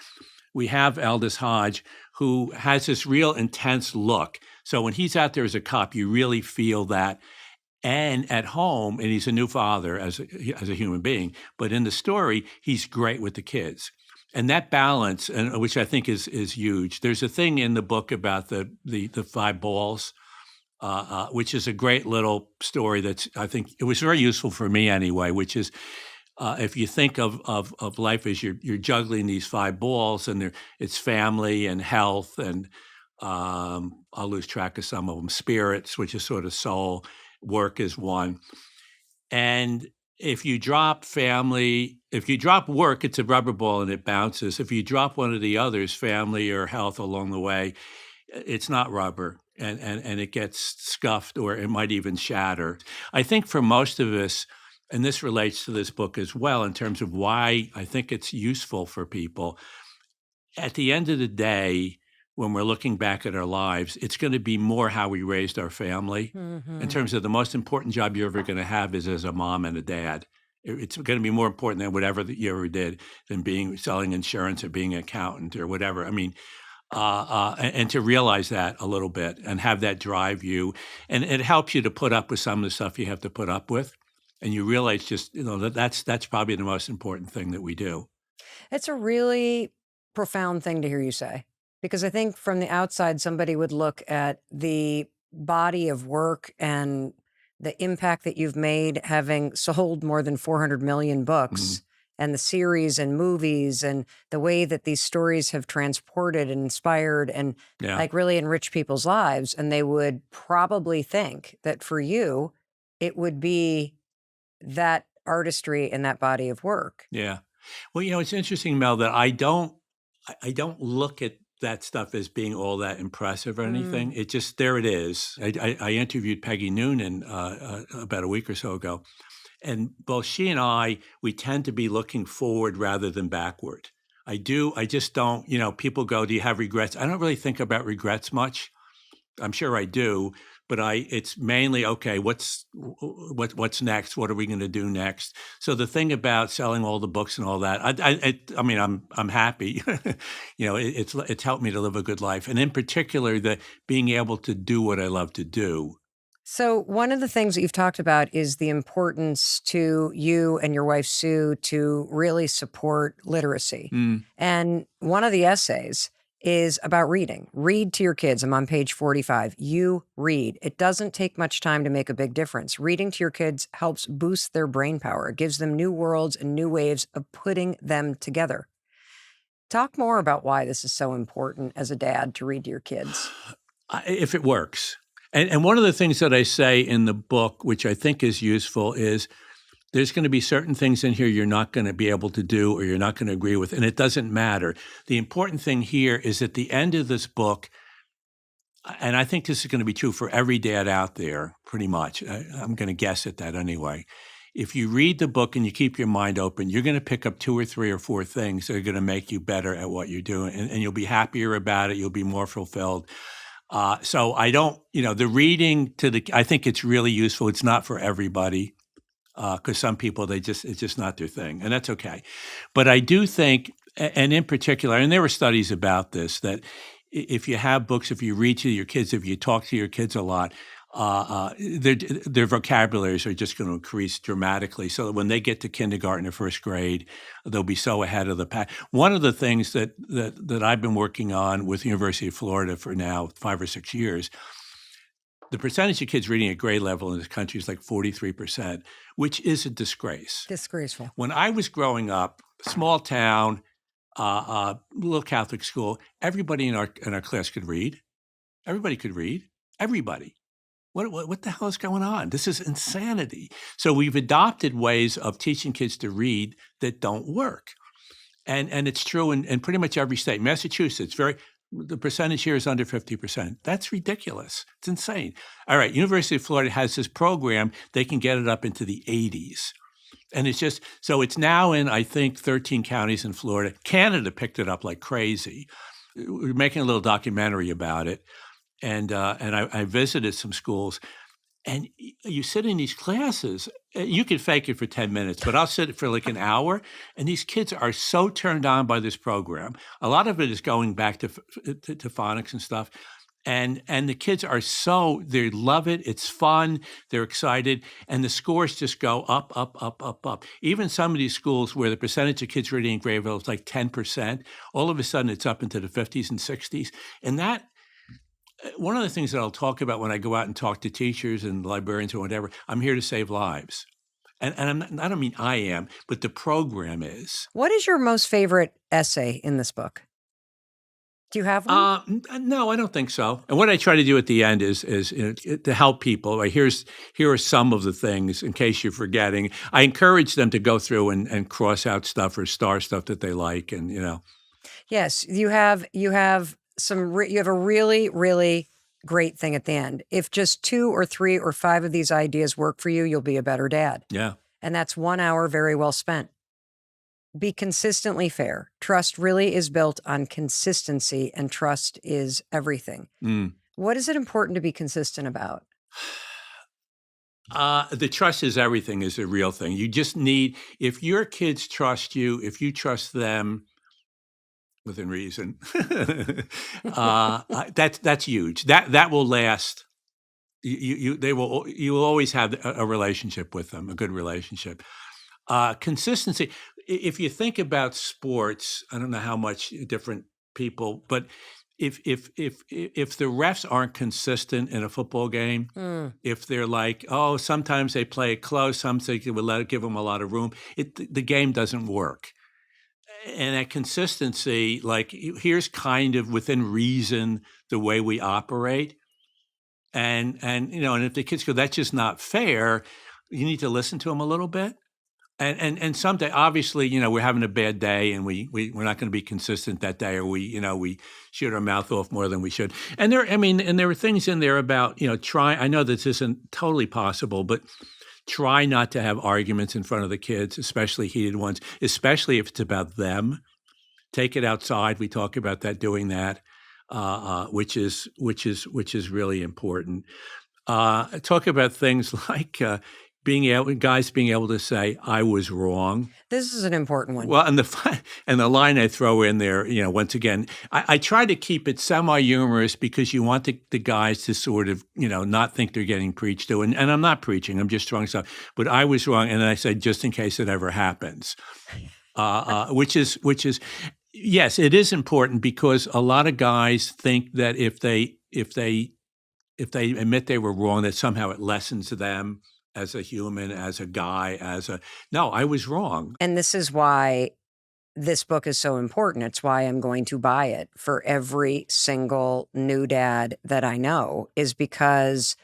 we have Aldous Hodge, who has this real intense look. So when he's out there as a cop, you really feel that. And at home, and he's a new father as a human being, but in the story, he's great with the kids. And that balance, and which I think is huge. There's a thing in the book about the 5 balls, which is a great little story that's, I think, it was very useful for me anyway, which is, if you think of life as you're juggling these 5 balls, and it's family and health and I'll lose track of some of them. Spirits, which is sort of soul. Work is one. And if you drop work, it's a rubber ball and it bounces. If you drop one of the others, family or health along the way, it's not rubber. and it gets scuffed or it might even shatter. I think for most of us, and this relates to this book as well in terms of why I think it's useful for people, at the end of the day, when we're looking back at our lives, it's going to be more how we raised our family. In terms of the most important job you're ever going to have is as a mom and a dad. It's going to be more important than whatever that you ever did than selling insurance or being an accountant or whatever. I mean, and to realize that a little bit and have that drive you, and it helps you to put up with some of the stuff you have to put up with, and you realize just that's probably the most important thing that we do. It's a really profound thing to hear you say, because I think from the outside, somebody would look at the body of work and the impact that you've made, having sold more than 400 million books, Mhm. and the series and movies, and the way that these stories have transported and inspired and Yeah, like really enriched people's lives. And they would probably think that for you, it would be that artistry and that body of work. yeah. Well, it's interesting, Mel, that I don't look at that stuff as being all that impressive or anything. Mm. It just there it is. I interviewed Peggy Noonan about a week or so ago, and both she and we tend to be looking forward rather than backward. I do. I just don't. People go, "Do you have regrets?" I don't really think about regrets much. I'm sure I do, but it's mainly, okay, what's next? What are we going to do next? So the thing about selling all the books and all that, I mean, I'm happy. It's helped me to live a good life, and in particular, the being able to do what I love to do. So, one of the things that you've talked about is the importance to you and your wife, Sue, to really support literacy. Mm, And one of the essays is about reading. Read to your kids. I'm on page 45. You read. It doesn't take much time to make a big difference. Reading to your kids helps boost their brain power, it gives them new worlds and new ways of putting them together. Talk more about why this is so important as a dad to read to your kids. if it works. And one of the things that I say in the book, which I think is useful, is there's going to be certain things in here you're not going to be able to do or you're not going to agree with, and it doesn't matter. The important thing here is at the end of this book, and I think this is going to be true for every dad out there, pretty much. I'm going to guess at that anyway. If you read the book and you keep your mind open, you're going to pick up 2 or 3 or 4 things that are going to make you better at what you're doing, and you'll be happier about it. You'll be more fulfilled. So I don't, the reading I think it's really useful. It's not for everybody because some people, it's just not their thing, and that's okay. But I do think, and in particular, and there were studies about this, that if you have books, if you read to your kids, if you talk to your kids a lot, their vocabularies are just going to increase dramatically. So that when they get to kindergarten or first grade, they'll be so ahead of the pack. One of the things that I've been working on with the University of Florida for now 5 or 6 years, the percentage of kids reading at grade level in this country is like 43%, which is a disgrace. Disgraceful. When I was growing up, small town, little Catholic school, everybody in our class could read. Everybody could read. Everybody. What the hell is going on? This is insanity. So we've adopted ways of teaching kids to read that don't work. And it's true in pretty much every state. Massachusetts, the percentage here is under 50%. That's ridiculous. It's insane. All right, University of Florida has this program. They can get it up into the 80s. And it's now in, I think, 13 counties in Florida. Canada picked it up like crazy. We're making a little documentary about it. And I visited some schools. And you sit in these classes, you can fake it for 10 minutes, but I'll sit for like an hour. And these kids are so turned on by this program. A lot of it is going back to phonics and stuff. And the kids are they love it. It's fun. They're excited. And the scores just go up, up, up, up, up. Even some of these schools where the percentage of kids reading in grade level is like 10%, all of a sudden it's up into the 50s and 60s. And that, one of the things that I'll talk about when I go out and talk to teachers and librarians or whatever, I'm here to save lives. And I don't mean I am, but the program is. What is your most favorite essay in this book? Do you have one? No, I don't think so. And what I try to do at the end is to help people. Like here are some of the things in case you're forgetting. I encourage them to go through and cross out stuff or star stuff that they like, and Yes, you have you have a really, really great thing at the end. If just 2 or 3 or 5 of these ideas work for you, you'll be a better dad. Yeah. And that's 1 hour very well spent. Be consistently fair. Trust really is built on consistency, and trust is everything. Mm. What is it important to be consistent about? The trust is everything is a real thing. You just need, if your kids trust you, if you trust them within reason, that's huge. That will last. You will always have a relationship with them, a good relationship. Consistency. If you think about sports, I don't know how much different people, but if the refs aren't consistent in a football game, if they're like, oh, sometimes they play it close, sometimes they would give them a lot of room, the game doesn't work. And that consistency, like here's kind of within reason the way we operate. And if the kids go, that's just not fair, you need to listen to them a little bit. And someday, obviously, we're having a bad day, and we're not going to be consistent that day, or we shoot our mouth off more than we should. And there were things in there about try. I know this isn't totally possible, but try not to have arguments in front of the kids, especially heated ones, especially if it's about them. Take it outside. We talk about that, doing that, which is really important. Talk about things like guys being able to say, I was wrong. This is an important one. Well, and the line I throw in there, once again, I try to keep it semi-humorous because you want the guys to sort of, not think they're getting preached to. And I'm not preaching, I'm just throwing stuff. But I was wrong, and then I said, just in case it ever happens. Which is, yes, it is important because a lot of guys think that if they admit they were wrong, that somehow it lessens them as a human, as a guy, no, I was wrong. And this is why this book is so important. It's why I'm going to buy it for every single new dad that I know, is because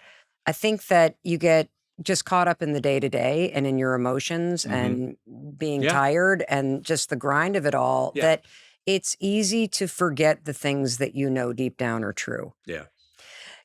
I think that you get just caught up in the day-to-day and in your emotions and being tired and just the grind of it all, that it's easy to forget the things that deep down are true. Yeah.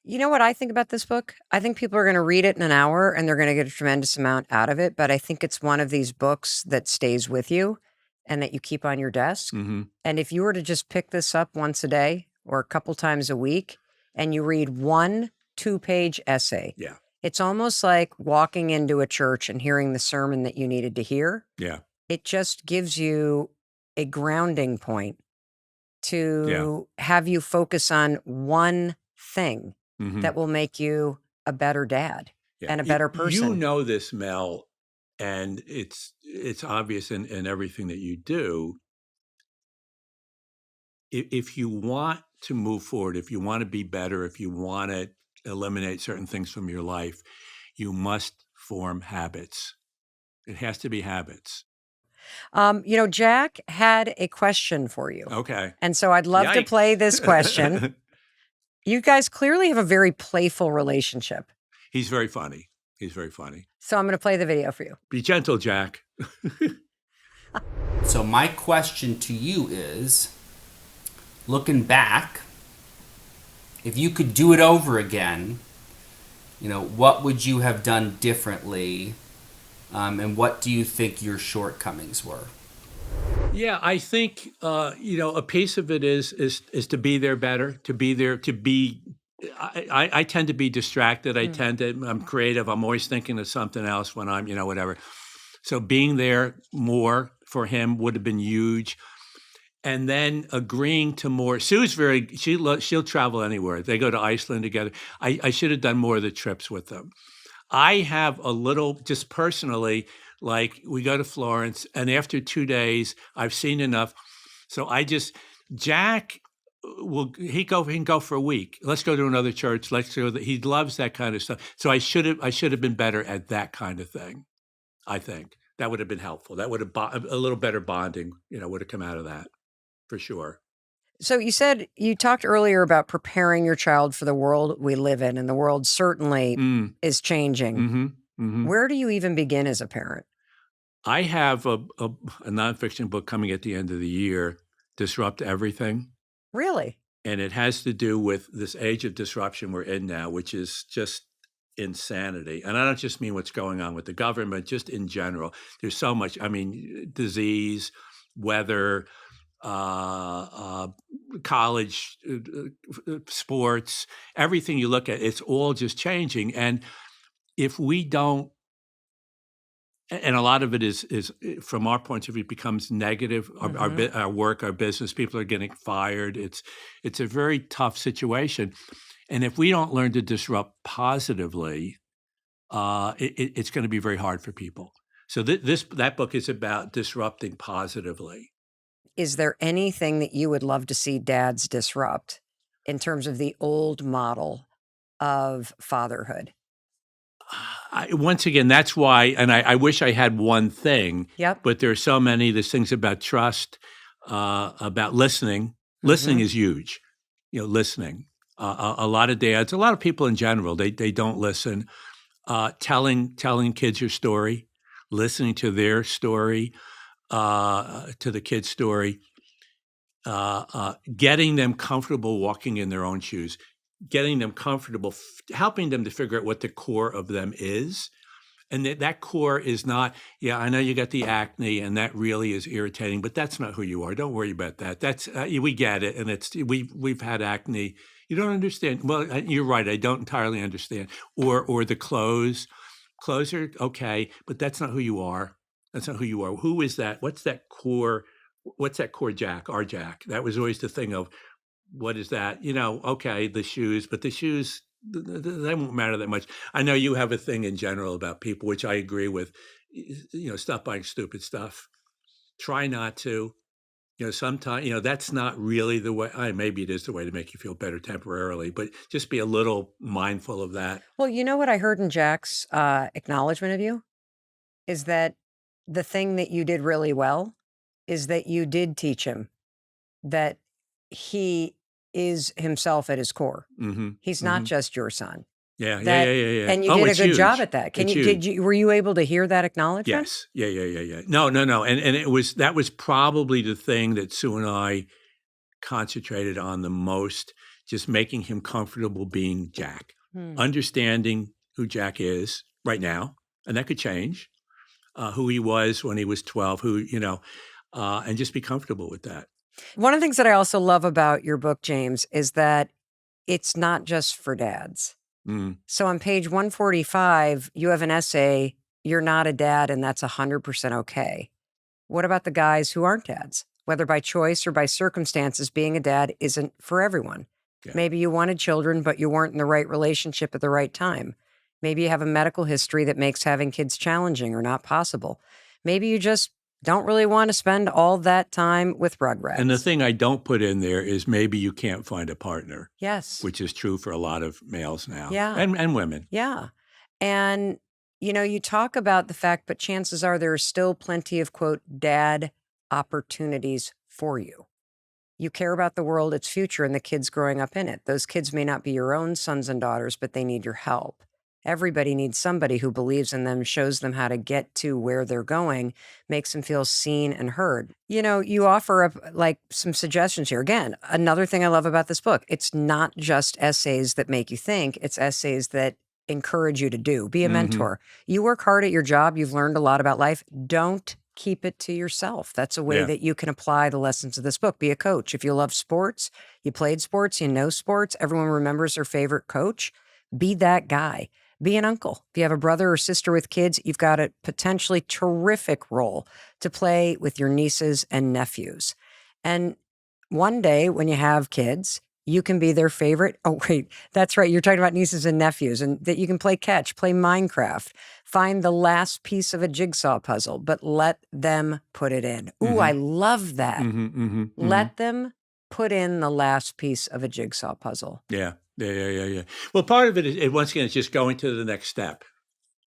You know what I think about this book? I think people are going to read it in an hour and they're going to get a tremendous amount out of it. But I think it's one of these books that stays with you and that you keep on your desk. Mm-hmm. And if you were to just pick this up once a day or a couple times a week and you read one 2-page essay, it's almost like walking into a church and hearing the sermon that you needed to hear. Yeah. It just gives you a grounding point to have you focus on one thing that will make you a better dad and a better person. You know this, Mel, and it's obvious in everything that you do. If you want to move forward, if you want to be better, if you want to eliminate certain things from your life, you must form habits. It has to be habits. Jack had a question for you. Okay. And so I'd love to play this question. You guys clearly have a very playful relationship. He's very funny. He's very funny. So I'm going to play the video for you. Be gentle, Jack. So my question to you is, looking back, if you could do it over again, what would you have done differently? And what do you think your shortcomings were? Yeah, I think a piece of it is to be there better, to be there, to be. I tend to be distracted. I'm creative. I'm always thinking of something else when I'm whatever. So being there more for him would have been huge. And then agreeing to more. Sue's she'll travel anywhere. They go to Iceland together. I should have done more of the trips with them. I have a little, just personally, like we go to Florence, and after 2 days, I've seen enough. So Jack he can go for a week. Let's go to another church. Let's go. He loves that kind of stuff. So I should have been better at that kind of thing. I think that would have been helpful. That would have a little better bonding. Would have come out of that for sure. So you talked earlier about preparing your child for the world we live in, and the world certainly is changing. Mm-hmm. Mm-hmm. Where do you even begin as a parent? I have a nonfiction book coming at the end of the year, Disrupt Everything. Really? And it has to do with this age of disruption we're in now, which is just insanity. And I don't just mean what's going on with the government, just in general. There's so much, I mean, disease, weather, uh, college, sports, everything you look at, it's all just changing. And if we don't, and a lot of it is from our point of view becomes negative. Our work, our business, people are getting fired. It's a very tough situation, and if we don't learn to disrupt positively, it's going to be very hard for people. So that book is about disrupting positively. Is there anything that you would love to see dads disrupt in terms of the old model of fatherhood? Once again, that's why, and I wish I had one thing, Yep. but there are so many. There's things about trust, about listening. Listening is huge. Listening. A lot of dads, a lot of people in general, they don't listen. Telling kids your story, listening to their story, to the kid's story, getting them comfortable walking in their own shoes, getting them comfortable, helping them to figure out what the core of them is. And that core is not, yeah, I know you got the acne and that really is irritating, but that's not who you are. Don't worry about that. That's we get it, and we've had acne. You don't understand. Well, you're right. I don't entirely understand. Or the clothes are okay, but that's not who you are. That's not who you are. Who is that? What's that core? What's that core Jack? Our Jack. That was always the thing of what is that? Okay, the shoes, but the shoes they won't matter that much. I know you have a thing in general about people, which I agree with. Stop buying stupid stuff. Try not to. Sometimes, that's not really the way. Maybe it is the way to make you feel better temporarily, but just be a little mindful of that. Well, you know what I heard in Jack's acknowledgement of you is that the thing that you did really well is that you did teach him that he is himself at his core. Mm-hmm. He's not just your son. Yeah. And you Oh, did a it's good job huge. at that. It's huge. Were you able to hear that acknowledgement? Yes. Yeah. No. And that was probably the thing that Sue and I concentrated on the most, just making him comfortable being Jack, understanding who Jack is right now, and that could change, who he was when he was 12, and just be comfortable with that. One of the things that I also love about your book, James, is that it's not just for dads. So on page 145, you have an essay, "You're not a dad, and that's 100% okay." What about the guys who aren't dads? Whether by choice or by circumstances, being a dad isn't for everyone. Yeah. Maybe you wanted children, but you weren't in the right relationship at the right time. Maybe you have a medical history that makes having kids challenging or not possible. Maybe you just don't really want to spend all that time with rugrats. And the thing I don't put in there is maybe you can't find a partner. Yes. Which is true for a lot of males now. Yeah. And women. Yeah. And, you talk about the fact, but chances are there are still plenty of, quote, dad opportunities for you. You care about the world, its future, and the kids growing up in it. Those kids may not be your own sons and daughters, but they need your help. Everybody needs somebody who believes in them, shows them how to get to where they're going, makes them feel seen and heard. You offer up some suggestions here. Again, another thing I love about this book, it's not just essays that make you think, it's essays that encourage you to do. Be a mentor. You work hard at your job. You've learned a lot about life. Don't keep it to yourself. That's a way that you can apply the lessons of this book. Be a coach. If you love sports, you played sports, you know sports, everyone remembers their favorite coach. Be that guy. Be an uncle. If you have a brother or sister with kids, you've got a potentially terrific role to play with your nieces and nephews. And one day when you have kids, you can be their favorite. Oh, wait, that's right. You're talking about nieces and nephews, and that you can play catch, play Minecraft, find the last piece of a jigsaw puzzle, but let them put it in. Ooh, I love that. Let them put in the last piece of a jigsaw puzzle. Yeah. Well, part of it is, once again, it's just going to the next step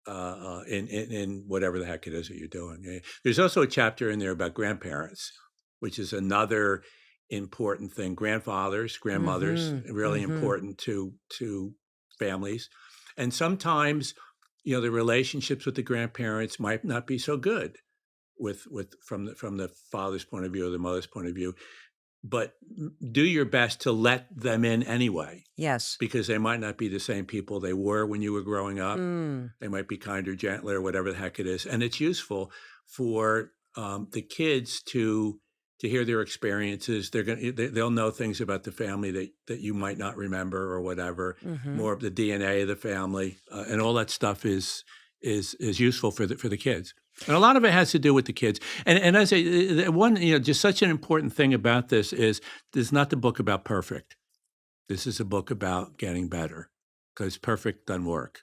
in whatever the heck it is that you're doing. Yeah. There's also a chapter in there about grandparents, which is another important thing. Grandfathers, grandmothers, really important to families. And sometimes, the relationships with the grandparents might not be so good from the father's point of view or the mother's point of view. but do your best to let them in anyway, Yes. because they might not be the same people they were when you were growing up. Mm. They might be kinder, gentler, whatever the heck it is. And it's useful for the kids to hear their experiences. They'll know things about the family that you might not remember or whatever. Hmm. More of the DNA of the family, and all that stuff is useful for the kids. And a lot of it has to do with the kids. And as one, just such an important thing about this is not the book about perfect. This is a book about getting better, because perfect doesn't work.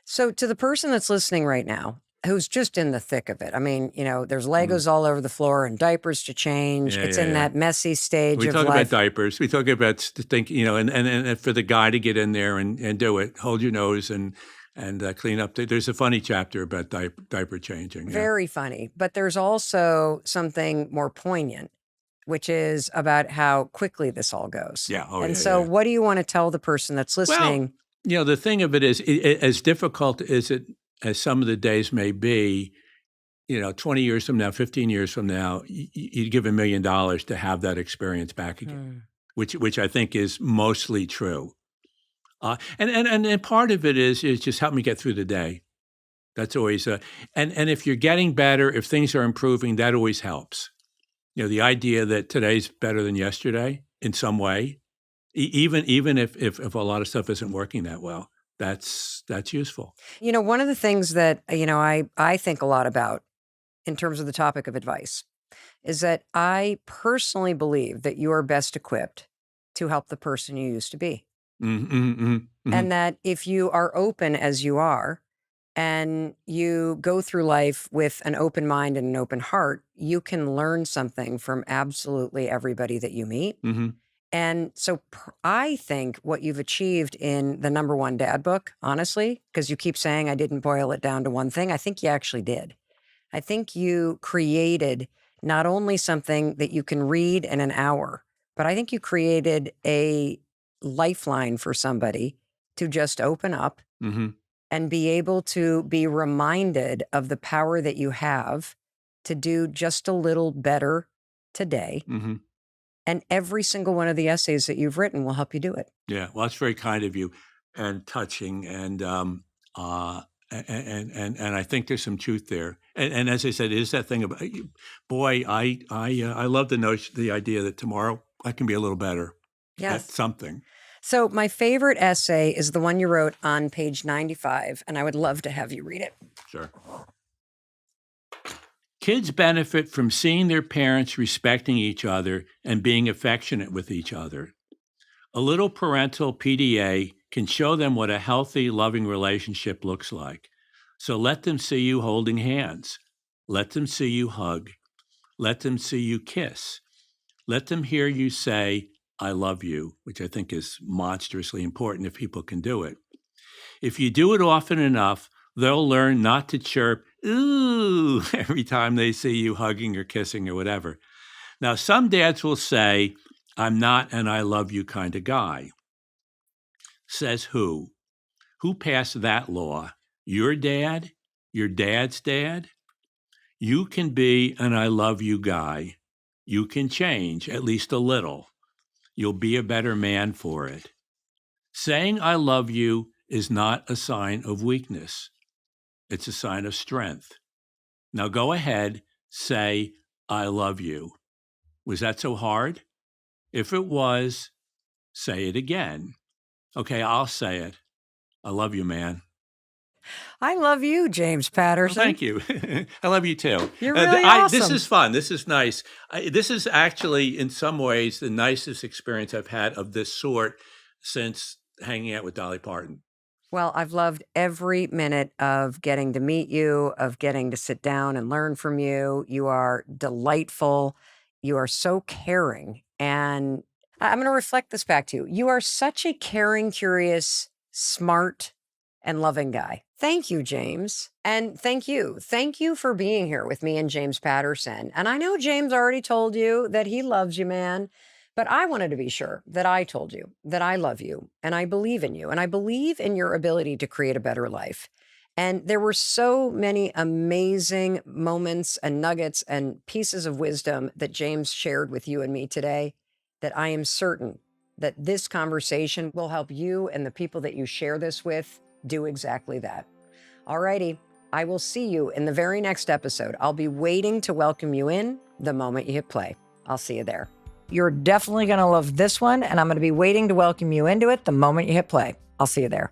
So, to the person that's listening right now, who's just in the thick of it, I mean, there's Mm. Legos all over the floor and diapers to change. Yeah, It's yeah, in yeah. that messy stage We of talk about life. diapers. We talk about and for the guy to get in there and do it, hold your nose and clean up. There's a funny chapter about diaper changing. Yeah. Very funny. But there's also something more poignant, which is about how quickly this all goes. Yeah. Oh, And yeah, so, yeah. what do you want to tell the person that's Well, listening? the thing of it is, as difficult as some of the days may be, 20 years from now, 15 years from now, you'd give $1 million to have that experience back again, Hmm. which I think is mostly true. And part of it is just help me get through the day. That's always and if you're getting better, if things are improving, that always helps. The idea that today's better than yesterday in some way, even if a lot of stuff isn't working that well, that's useful. One of the things that, I think a lot about in terms of the topic of advice is that I personally believe that you are best equipped to help the person you used to be. Mm-hmm. And that if you are open as you are and you go through life with an open mind and an open heart, you can learn something from absolutely everybody that you meet. Mm-hmm. And so I think what you've achieved in the number one dad book, honestly, because you keep saying I didn't boil it down to one thing, I think you actually did. I think you created not only something that you can read in an hour, but I think you created a lifeline for somebody to just open up Mm-hmm. and be able to be reminded of the power that you have to do just a little better today. Mm-hmm. And every single one of the essays that you've written will help you do it. Yeah, well, that's very kind of you and touching, uh, and I think there's some truth there. And as I said, it is that thing about, boy, I love the idea that tomorrow I can be a little better at Yes. something. So my favorite essay is the one you wrote on page 95, and I would love to have you read it. Sure. Kids benefit from seeing their parents respecting each other and being affectionate with each other. A little parental PDA can show them what a healthy, loving relationship looks like. So let them see you holding hands. Let them see you hug. Let them see you kiss. Let them hear you say, I love you, which I think is monstrously important if people can do it. If you do it often enough, they'll learn not to chirp, ooh, every time they see you hugging or kissing or whatever. Now, some dads will say, I'm not an I love you kind of guy. Says who? Who passed that law? Your dad? Your dad's dad? You can be an I love you guy. You can change, at least a little. You'll be a better man for it. Saying I love you is not a sign of weakness. It's a sign of strength. Now go ahead, say, I love you. Was that so hard? If it was, say it again. Okay, I'll say it. I love you, man. I love you, James Well, Patterson. thank you. I love you too. You're really This awesome. is fun. This is nice. This is actually, in some ways, the nicest experience I've had of this sort since hanging out with Dolly Parton. Well, I've loved every minute of getting to meet you, of getting to sit down and learn from you. You are delightful. You are so caring. And I'm going to reflect this back to you. You are such a caring, curious, smart, and loving guy. Thank you, James. And thank you. Thank you for being here with me and James Patterson. And I know James already told you that he loves you, man. But I wanted to be sure that I told you that I love you and I believe in you and I believe in your ability to create a better life. And there were so many amazing moments and nuggets and pieces of wisdom that James shared with you and me today. that I am certain that this conversation will help you and the people that you share this with do exactly that. Alrighty, I will see you in the very next episode. I'll be waiting to welcome you in the moment you hit play. I'll see you there. You're definitely going to love this one, and I'm going to be waiting to welcome you into it the moment you hit play. I'll see you there.